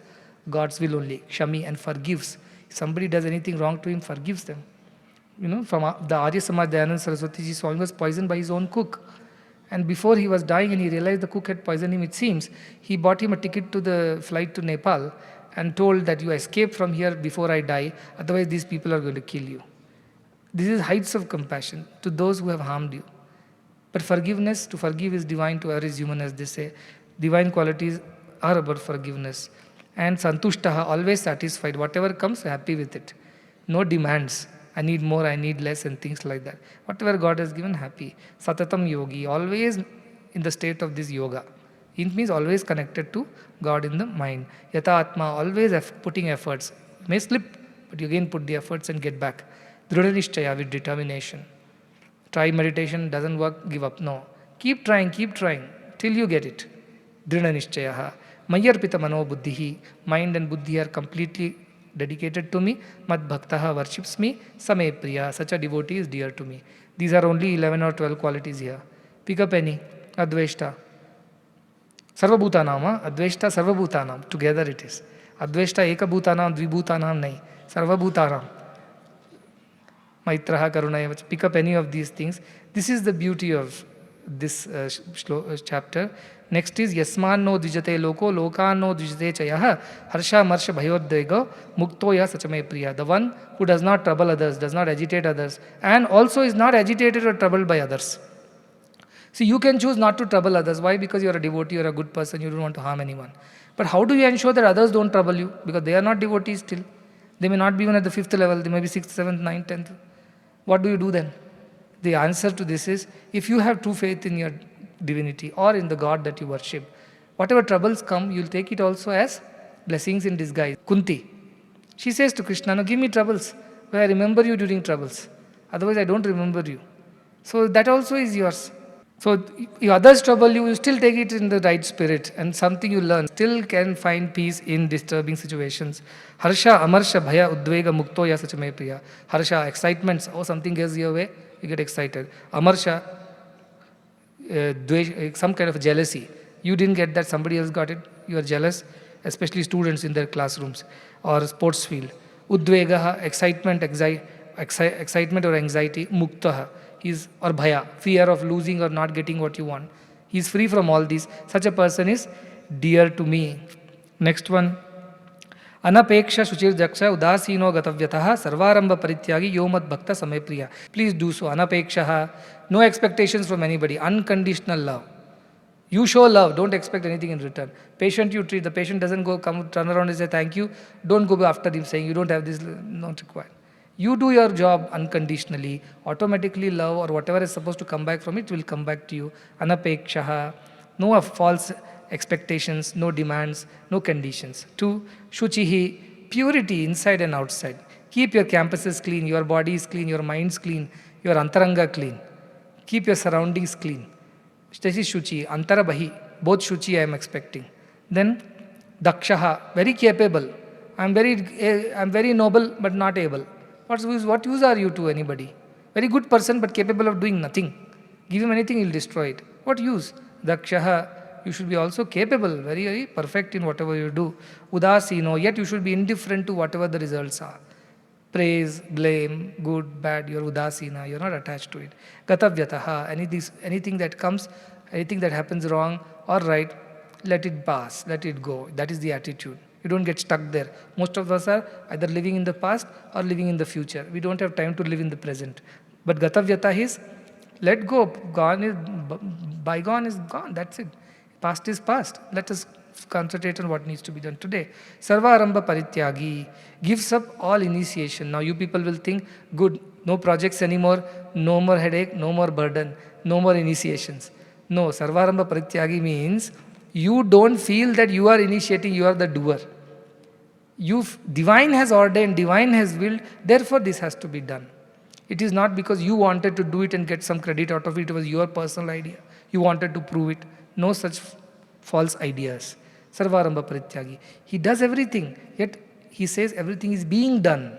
God's will only. Kshami, and forgives. If somebody does anything wrong to him, forgives them. From the Arya Samaj, Dayananda Saraswati ji saw him was poisoned by his own cook. And before he was dying and he realized the cook had poisoned him, it seems, he bought him a ticket to the flight to Nepal and told that you escape from here before I die, otherwise these people are going to kill you. This is heights of compassion to those who have harmed you. But forgiveness, to forgive is divine, to err is human, as they say. Divine qualities are about forgiveness. And santushtaha, always satisfied. Whatever comes, happy with it. No demands. I need more, I need less, and things like that. Whatever God has given, happy. Satatam yogi, always in the state of this yoga. It means always connected to God in the mind. Yata atma, always putting efforts. You may slip, but you again put the efforts and get back. Dhrudha nishchaya, with determination. Try meditation, doesn't work, give up. No. Keep trying, till you get it. Dhrudha nishchayaha. Mayarpita mano buddhihi. Mind and buddhi are completely dedicated to me. Mad bhaktaha worships me. Same priya. Such a devotee is dear to me. These are only 11 or 12 qualities here. Pick up any. Adveshta. Sarvabhutanam. Adveshta sarvabhutanam. Together it is. Adveshta ekabhutanam, dvibhutanam nahi. Sarvabhutanam. Maitraha karuna. Pick up any of these things. This is the beauty of this chapter. Next is Yasman no dvijate loko, loka no dvijate chayaha, harsha marsha bhayoddvega, mukto ya sachame priya. The one who does not trouble others, does not agitate others, and also is not agitated or troubled by others. See, you can choose not to trouble others. Why? Because you are a devotee, you are a good person, you don't want to harm anyone. But how do you ensure that others don't trouble you? Because they are not devotees still. They may not be even at the 5th level, they may be 6th, 7th, 9th, 10th. What do you do then? The answer to this is, if you have true faith in your divinity or in the God that you worship, whatever troubles come, you'll take it also as blessings in disguise. Kunti, she says to Krishna, no, give me troubles, where I remember you during troubles. Otherwise, I don't remember you. So that also is yours. So if others trouble you, you still take it in the right spirit, and something you learn, still can find peace in disturbing situations. Harsha, amarsha, bhaya, udvega, mukto ya sachame priya. Harsha, excitements, something goes your way, you get excited. Amarsha, some kind of jealousy. You didn't get that, somebody else got it, you are jealous, especially students in their classrooms or sports field. Udvegaha, excitement or anxiety. Muktaha, or bhaya, fear of losing or not getting what you want. He is free from all these. Such a person is dear to me. Next one. Anapeksha Shuchir Jaksha Udasino Gatavyataha Sarvaramba Parityagi Yomad Bhakta Samepriya. Please do so. Anapekshaha. No expectations from anybody. Unconditional love. You show love, don't expect anything in return. Patient you treat, the patient doesn't turn around and say thank you. Don't go after him saying you don't have this, not required. You do your job unconditionally, automatically love or whatever is supposed to come back from it will come back to you. Anapekshaha, no false expectations, no demands, no conditions. 2. Shuchihi, purity inside and outside. Keep your campuses clean, your body is clean, your mind is clean, your antaranga clean. Keep your surroundings clean. This is Shuchi, Antarabahi, both Shuchi I am expecting. Then Dakshaha, very capable. I am very noble but not able. What use are you to anybody? Very good person but capable of doing nothing. Give him anything, he will destroy it. What use? Dakshaha, you should be also capable, very, very perfect in whatever you do. Udasino, yet you should be indifferent to whatever the results are. Praise, blame, good, bad, you're udasina, you're not attached to it. Gatavyataha, anything that comes, anything that happens wrong or right, let it pass, let it go. That is the attitude. You don't get stuck there. Most of us are either living in the past or living in the future. We don't have time to live in the present. But Gatavyata is, let go, bygone is gone, that's it. Past is past. Let us concentrate on what needs to be done today. Sarva Aramba Parityagi gives up all initiation. Now you people will think, good, no projects anymore, no more headache, no more burden, no more initiations. No, Sarva Aramba Parityagi means you don't feel that you are initiating, you are the doer. Divine has ordained, divine has willed, therefore this has to be done. It is not because you wanted to do it and get some credit out of it, it was your personal idea. You wanted to prove it. No such false ideas. Sarvaramba Parityagi. He does everything, yet he says everything is being done.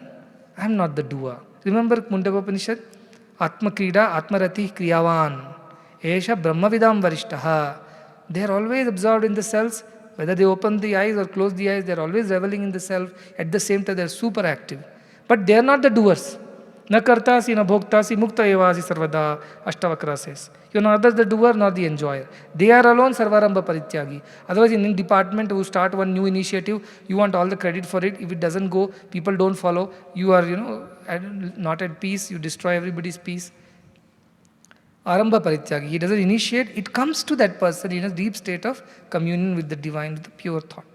I am not the doer. Remember Mundaka Upanishad? Atma Krida, Atma Rati Kriyavan. Esha Brahmavidam Varishtaha. They are always absorbed in the selves. Whether they open the eyes or close the eyes, they are always reveling in the self. At the same time, they are super active. But they are not the doers. Na kartasi, na bhoktasi, mukta evasi sarvada, Ashtavakra says. You are neither the doer nor the enjoyer. They are alone Sarvaramba Parityagi. Otherwise, in any department who start one new initiative, you want all the credit for it. If it doesn't go, people don't follow. You are, not at peace. You destroy everybody's peace. Aramba Parityagi. He doesn't initiate. It comes to that person in a deep state of communion with the divine, with the pure thought.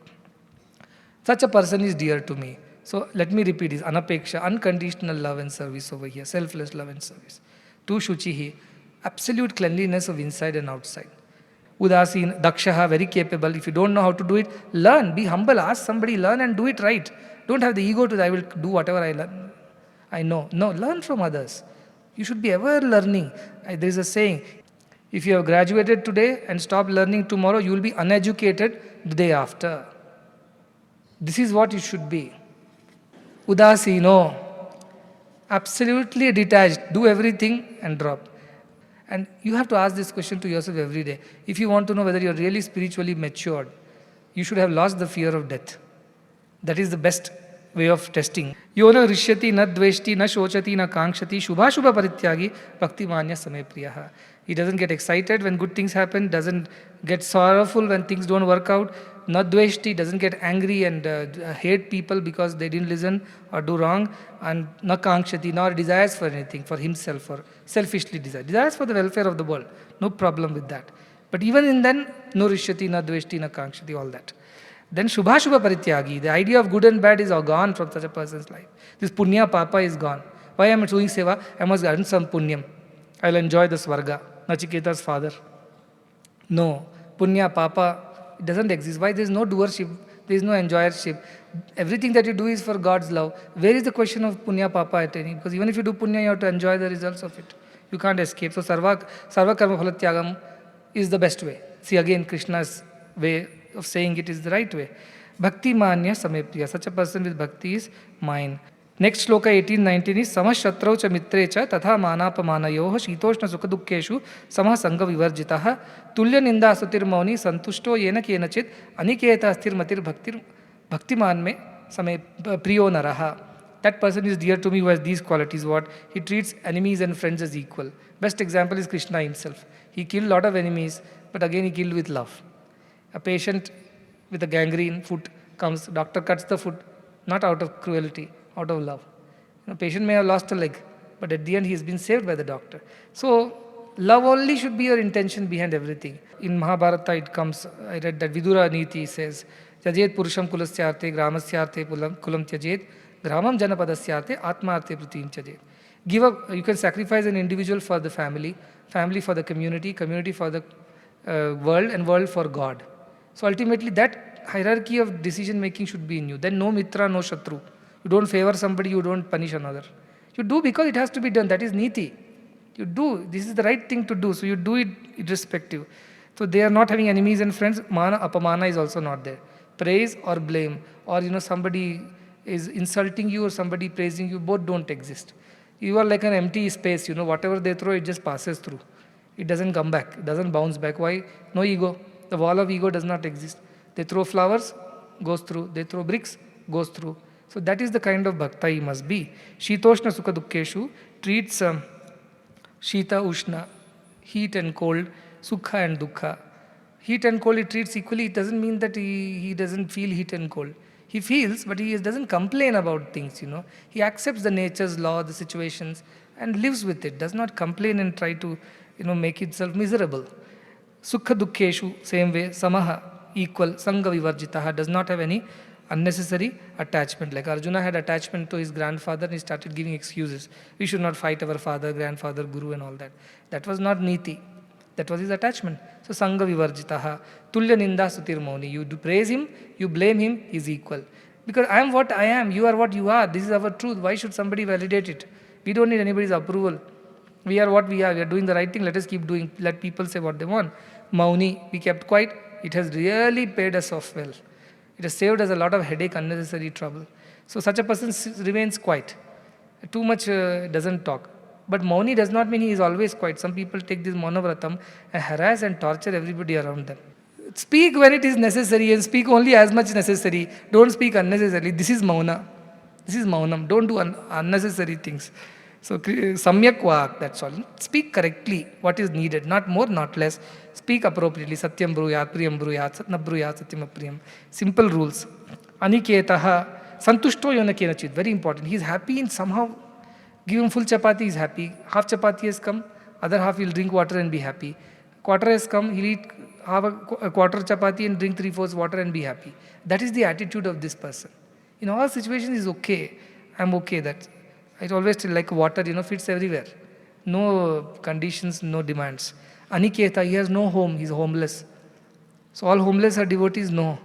Such a person is dear to me. So let me repeat this. Anapeksha, unconditional love and service over here. Selfless love and service. 2. Shuchihi, absolute cleanliness of inside and outside. Udasin, Dakshaha, very capable. If you don't know how to do it, learn. Be humble. Ask somebody, learn and do it right. Don't have the ego to, I will do whatever I learn. I know. No, learn from others. You should be ever learning. There is a saying, if you have graduated today and stop learning tomorrow, you will be uneducated the day after. This is what you should be. Udasino, absolutely detached, do everything and drop. And you have to ask this question to yourself every day. If you want to know whether you are really spiritually matured, you should have lost the fear of death. That is the best way of testing. Yona rishyati na dveshti na shochati na kankshati shubha shubha parityagi bhakti manya same priyaha. He doesn't get excited when good things happen, doesn't get sorrowful when things don't work out. Nadveshti, doesn't get angry and hate people because they didn't listen or do wrong. And nakankshati, nor desires for anything, for himself or selfishly desires for the welfare of the world. No problem with that. But even in then, no rishyati, nadveshti, nakankshati, all that. Then Shubha Shubha Parityagi, the idea of good and bad is all gone from such a person's life. This punya papa is gone. Why am I doing seva? I must earn some punyam. I will enjoy the swarga. Nachiketa's father. No, punya papa, it doesn't exist. Why? There is no doership, there is no enjoyership. Everything that you do is for God's love. Where is the question of punya papa at any? Because even if you do punya, you have to enjoy the results of it. You can't escape. So sarva karma phalatyagam is the best way. See again, Krishna's way of saying it is the right way. Bhakti manya samepriya. Such a person with bhakti is mine. Next sloka 18-19 is Samashatrau cha mitre cha tatha manapamanayoh shitoshna sukha dukkeshu samah sangha vivarjitaha tulya ninda sutir mauni santushto yena kenachit aniketa asthir matir bhaktiman me same priyo naraha. That person is dear to me who has these qualities. What? He treats enemies and friends as equal. Best example is Krishna himself. He killed a lot of enemies, but again he killed with love. A patient with a gangrene foot comes, doctor cuts the foot, not out of cruelty, out of love. Patient may have lost a leg, but at the end he has been saved by the doctor. So, love only should be your intention behind everything. In Mahabharata it comes, I read that Vidura Niti says, Tyajet Purusham Kulasyarte, Gramasyarte Kulam Tyajet, Gramam Janapadasyarte, Atmarte Pratim Tyajet. Give up, you can sacrifice an individual for the family, family for the community, community for the world, and world for God. So ultimately that hierarchy of decision making should be in you. Then no mitra, no shatru. You don't favor somebody, you don't punish another. You do because it has to be done. That is niti. You do. This is the right thing to do. So you do it irrespective. So they are not having enemies and friends. Mana, apamana is also not there. Praise or blame, or somebody is insulting you or somebody praising you, both don't exist. You are like an empty space. Whatever they throw, it just passes through. It doesn't come back. It doesn't bounce back. Why? No ego. The wall of ego does not exist. They throw flowers, goes through. They throw bricks, goes through. So that is the kind of bhakta he must be. Shitoshna sukha dukkeshu treats Shita Ushna, heat and cold, Sukha and Dukkha. Heat and cold he treats equally. It doesn't mean that he doesn't feel heat and cold. He feels, but he doesn't complain about things, He accepts the nature's law, the situations, and lives with it. Does not complain and try to, make itself miserable. Sukha Dukkeshu, same way, Samaha, equal, Sangha Vivarjitaha, does not have any unnecessary attachment. Like Arjuna had attachment to his grandfather and he started giving excuses. We should not fight our father, grandfather, guru and all that. That was not niti. That was his attachment. So Sangha Vivarjitaha, Tulya Ninda Sutir Mauni. You do praise him, you blame him, he is equal. Because I am what I am, you are what you are. This is our truth. Why should somebody validate it? We don't need anybody's approval. We are what we are. We are doing the right thing. Let us keep doing. Let people say what they want. Mauni, we kept quiet. It has really paid us off well. It has saved us a lot of headache, unnecessary trouble. So such a person remains quiet. Too much doesn't talk. But Mauni does not mean he is always quiet. Some people take this Maunavratam and harass and torture everybody around them. Speak when it is necessary and speak only as much necessary. Don't speak unnecessarily. This is Mauna. This is Maunam. Don't do unnecessary things. So Samyak Vak, that's all. Speak correctly what is needed. Not more, not less. Speak appropriately. Satyam bruyat, priyam bruyat, satna bruyat, satyam apriyam. Simple rules. Aniketaha, santushto yona kenachit. Very important. He is happy in somehow. Give him full chapati, he is happy. Half chapati has come, other half he'll drink water and be happy. Quarter has come, he'll eat half a quarter chapati and drink 3/4 water and be happy. That is the attitude of this person. In all situations is okay. I'm okay. That I always tell, like water, fits everywhere. No conditions, no demands. Aniketa, he has no home, he's homeless. So all homeless are devotees? No.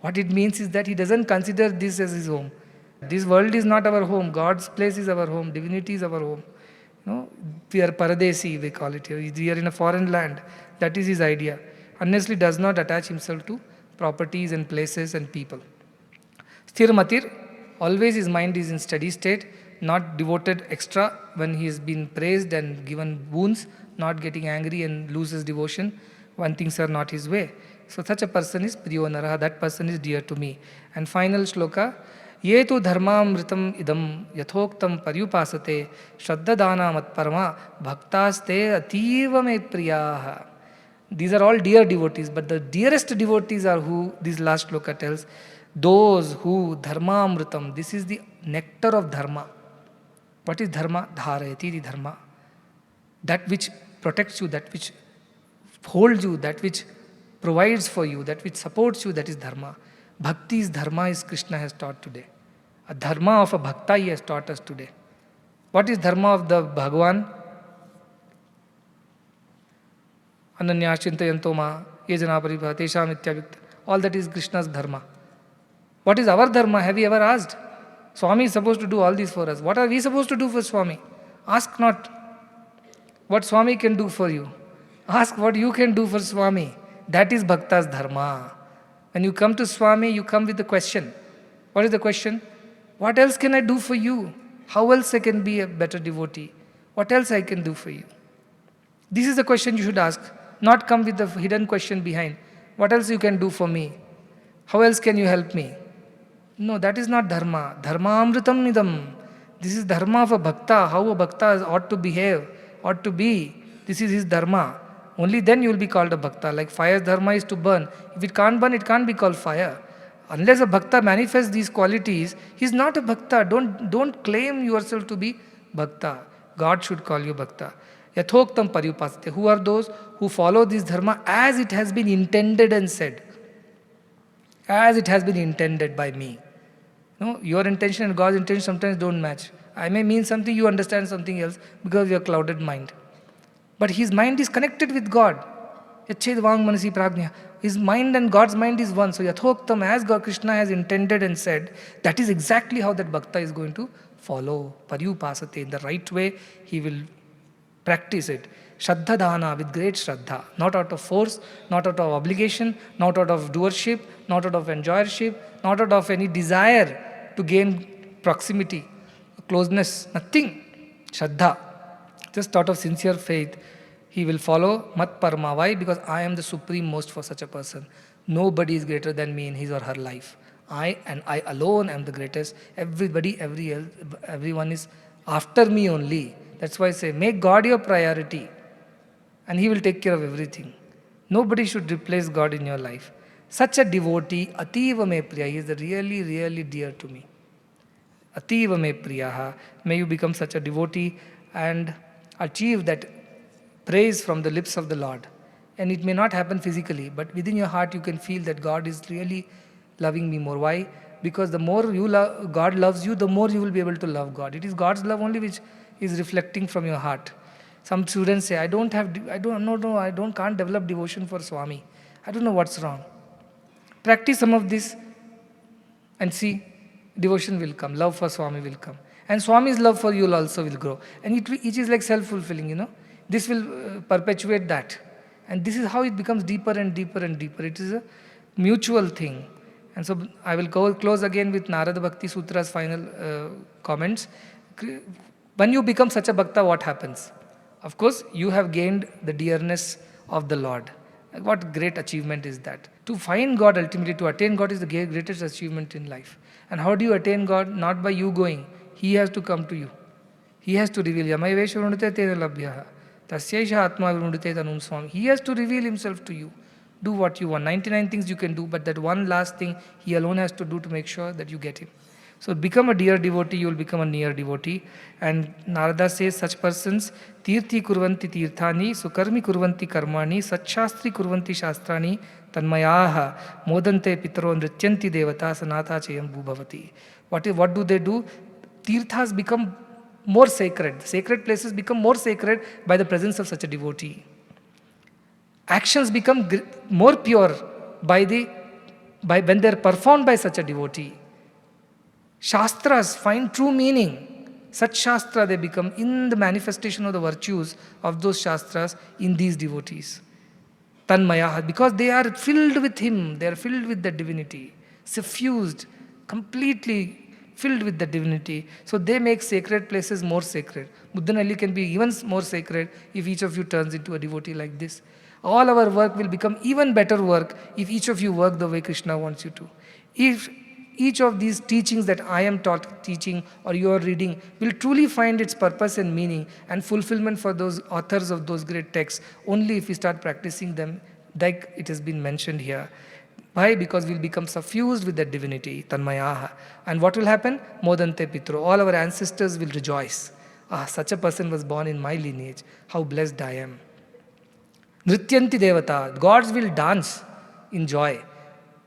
What it means is that he doesn't consider this as his home. This world is not our home. God's place is our home. Divinity is our home. We are paradesi, we call it. We are in a foreign land. That is his idea. Honestly does not attach himself to properties and places and people. Sthir matir, always his mind is in steady state, not devoted extra when he has been praised and given boons, not getting angry and loses devotion when things are not his way. So such a person is Priyo Naraha, that person is dear to me. And final shloka, Ye tu dharmamritam idam yathoktam paryupasate shraddadana matparama bhaktaste ativa me priyaha. These are all dear devotees, but the dearest devotees are who, this last shloka tells, those who dharmamritam, this is the nectar of dharma. What is dharma? Dharayati the dharma. That which protects you, that which holds you, that which provides for you, that which supports you, that is dharma. Bhakti's dharma is Krishna has taught today. A dharma of a bhakta he has taught us today. What is dharma of the Bhagavan? Ananya chintayanto ma, yejana paribha, tesham ityavyukta. All that is Krishna's dharma. What is our dharma? Have you ever asked? Swami is supposed to do all this for us. What are we supposed to do for Swami? Ask not what Swami can do for you. Ask what you can do for Swami. That is Bhakta's dharma. When you come to Swami, you come with the question. What is the question? What else can I do for you? How else I can be a better devotee? What else I can do for you? This is the question you should ask. Not come with the hidden question behind. What else you can do for me? How else can you help me? No, that is not dharma. Dharma amritam nidam. This is dharma of a bhakta. How a bhakta ought to behave, ought to be. This is his dharma. Only then you will be called a bhakta. Like fire's dharma is to burn. If it can't burn, it can't be called fire. Unless a bhakta manifests these qualities, he's not a bhakta. Don't claim yourself to be bhakta. God should call you bhakta. Yathoktam paryupasate. Who are those who follow this dharma as it has been intended and said? As it has been intended by me. No, your intention and God's intention sometimes don't match. I may mean something, you understand something else because of your clouded mind. But his mind is connected with God. Yached vang manasi prajna. His mind and God's mind is one. So yathoktam, as God Krishna has intended and said, that is exactly how that bhakta is going to follow. Paryupasate. In the right way, he will practice it. Shraddha dana, with great shraddha. Not out of force, not out of obligation, not out of doership, not out of enjoyership, not out of any desire to gain proximity, closeness, nothing. Shraddha. Just out of sincere faith, he will follow mat parma. Why? Because I am the supreme most for such a person. Nobody is greater than me in his or her life. I and I alone am the greatest. Everyone is after me only. That's why I say, make God your priority and he will take care of everything. Nobody should replace God in your life. Such a devotee, ativa me priya, he is really, really dear to me. Ativa me priyaha. May you become such a devotee and achieve that praise from the lips of the Lord. And it may not happen physically, but within your heart you can feel that God is really loving me more. Why? Because the more God loves you, the more you will be able to love God. It is God's love only which is reflecting from your heart. Some students say, can't develop devotion for Swami. I don't know what's wrong. Practice some of this and see, devotion will come, love for Swami will come. And Swami's love for you also will grow. And it is like self-fulfilling, This will perpetuate that. And this is how it becomes deeper and deeper and deeper. It is a mutual thing. And so I will close again with Narada Bhakti Sutras final comments. When you become such a bhakta, what happens? Of course, you have gained the dearness of the Lord. What great achievement is that? To find God ultimately, to attain God is the greatest achievement in life. And how do you attain God? Not by you going. He has to come to you. He has to reveal. Yamayvesha vrundate tena labhyaha. Tasyaisha atma vrundate tanum swam. He has to reveal himself to you. Do what you want. 99 things you can do, but that one last thing he alone has to do to make sure that you get him. So become a dear devotee, you will become a near devotee. And Narada says such persons, tirthi kurvanti tirthani, sukarmi kurvanti karmani, satshastri kurvanti shastrani, tanmayaha, modante pitaro nrityanti devata, sanatha chayam bhuvavati. What do they do? Tirthas become more sacred. Sacred places become more sacred by the presence of such a devotee. Actions become more pure when they are performed by such a devotee. Shastras find true meaning. Such Shastra they become in the manifestation of the virtues of those Shastras in these devotees. Tanmaya, because they are filled with him, they are filled with the divinity, suffused, completely filled with the divinity. So they make sacred places more sacred. Muddanalli can be even more sacred if each of you turns into a devotee like this. All our work will become even better work if each of you work the way Krishna wants you to. If each of these teachings that I am teaching or you are reading will truly find its purpose and meaning and fulfillment for those authors of those great texts only if we start practicing them like it has been mentioned here. Why? Because we'll become suffused with that divinity, tanmayaha. And what will happen? Modante pitro. All our ancestors will rejoice. Such a person was born in my lineage. How blessed I am. Nrityanti devata. Gods will dance in joy.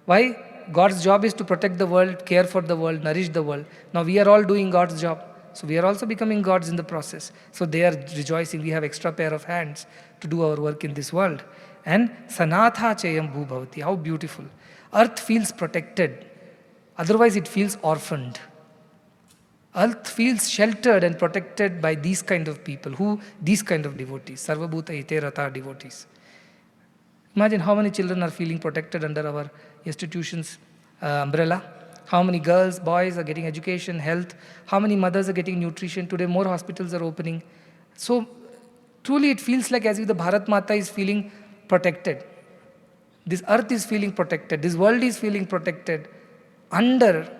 Why? God's job is to protect the world, care for the world, nourish the world. Now we are all doing God's job. So we are also becoming gods in the process. So they are rejoicing. We have extra pair of hands to do our work in this world. And sanatha chayam bhuvavati. How beautiful. Earth feels protected. Otherwise it feels orphaned. Earth feels sheltered and protected by these kind of people. These kind of devotees. Sarvabhuta hite rata devotees. Imagine how many children are feeling protected under our institution's umbrella. How many girls, boys are getting education, health. How many mothers are getting nutrition. Today more hospitals are opening. So truly it feels like as if the Bharat Mata is feeling protected. This earth is feeling protected. This world is feeling protected under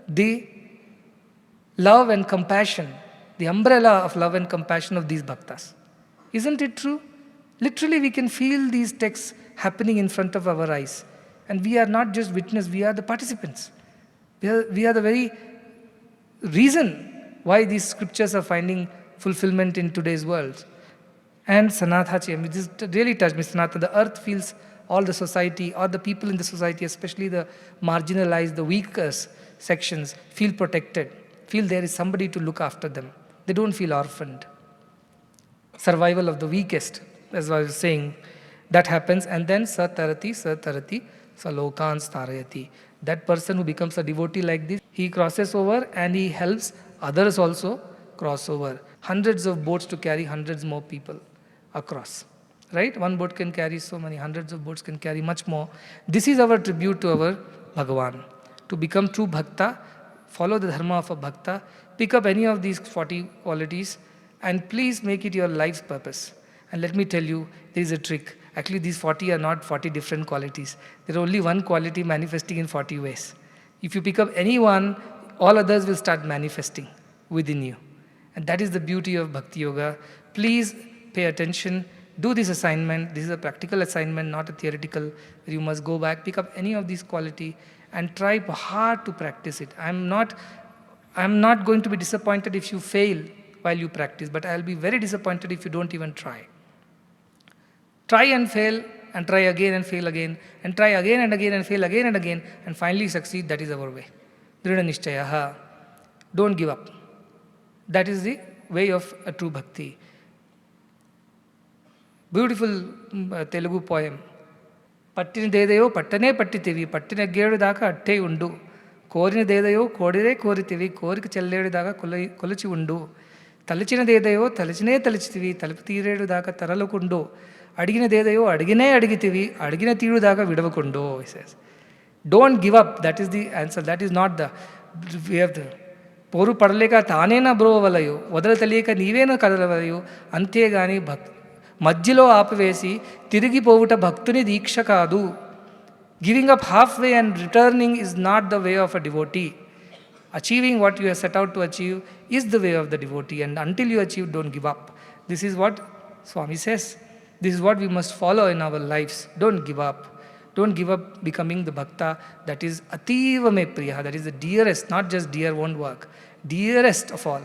the love and compassion, the umbrella of love and compassion of these bhaktas. Isn't it true? Literally, we can feel these texts happening in front of our eyes. And we are not just witness, we are the participants. We are the very reason why these scriptures are finding fulfillment in today's world. And Sanathana, this really touched me, Sanathana. The earth feels all the society, or the people in the society, especially the marginalized, the weaker sections, feel protected, feel there is somebody to look after them. They don't feel orphaned. Survival of the weakest, as I was saying, that happens. And then satarati, salokan starayati. That person who becomes a devotee like this, he crosses over and he helps others also cross over. Hundreds of boats to carry hundreds more people across. Right? One boat can carry so many, hundreds of boats can carry much more. This is our tribute to our Bhagavan. To become true bhakta, follow the dharma of a bhakta, pick up any of these 40 qualities, and please make it your life's purpose. And let me tell you, there is a trick. Actually, these 40 are not 40 different qualities. There are only one quality manifesting in 40 ways. If you pick up any one, all others will start manifesting within you. And that is the beauty of Bhakti Yoga. Please pay attention. Do this assignment. This is a practical assignment, not a theoretical, where you must go back, pick up any of these quality, and try hard to practice it. I'm not going to be disappointed if you fail while you practice, but I'll be very disappointed if you don't even try. Try and fail, and try again and fail again, and try again and again and fail again and again, and finally succeed. That is our way. Dhrida nishchayaha. Don't give up. That is the way of a true bhakti. Beautiful Telugu poem. Pattini dedayo pattane pattitivi, pattina gedu daka atte undu. Korini dedayo kodire koritivi, koriki chelledu daka kolachi undu. Talichina dedayo talichine talichitivi, talipitiredu daka taralakundu. Adigina dedayo adigine adigitivi, adigina tiru daka vidavakundu, he says. Don't give up. That is the answer. That is not the way of the పోరు పడలేక తానేనా బ్రోవలయో వదల తెలియక నీవేనా కదలవలయో అంతేగాని మధ్యలో ఆపివేసి తిరిగిపోవుట భక్తుని దీక్ష కాదు. Giving up halfway and returning is not the way of a devotee. Achieving what you have set out to achieve is the way of the devotee, and until you achieve, don't give up. This is what Swami says. This is what we must follow in our lives. Don't give up. Don't give up becoming the bhakta that is ativa me priya, that is the dearest, not just dear won't work, dearest of all.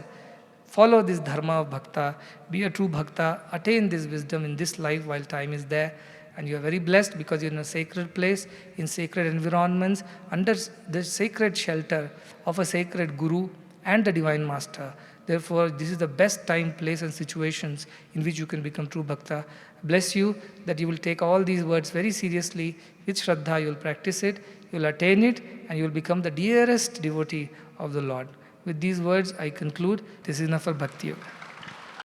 Follow this dharma of bhakta, be a true bhakta, attain this wisdom in this life while time is there. And you are very blessed because you are in a sacred place, in sacred environments, under the sacred shelter of a sacred guru and the divine master. Therefore, this is the best time, place and situations in which you can become true bhakta. Bless you that you will take all these words very seriously. With Shraddha, you will practice it, you will attain it, and you will become the dearest devotee of the Lord. With these words, I conclude. This is enough for Bhakti Yoga.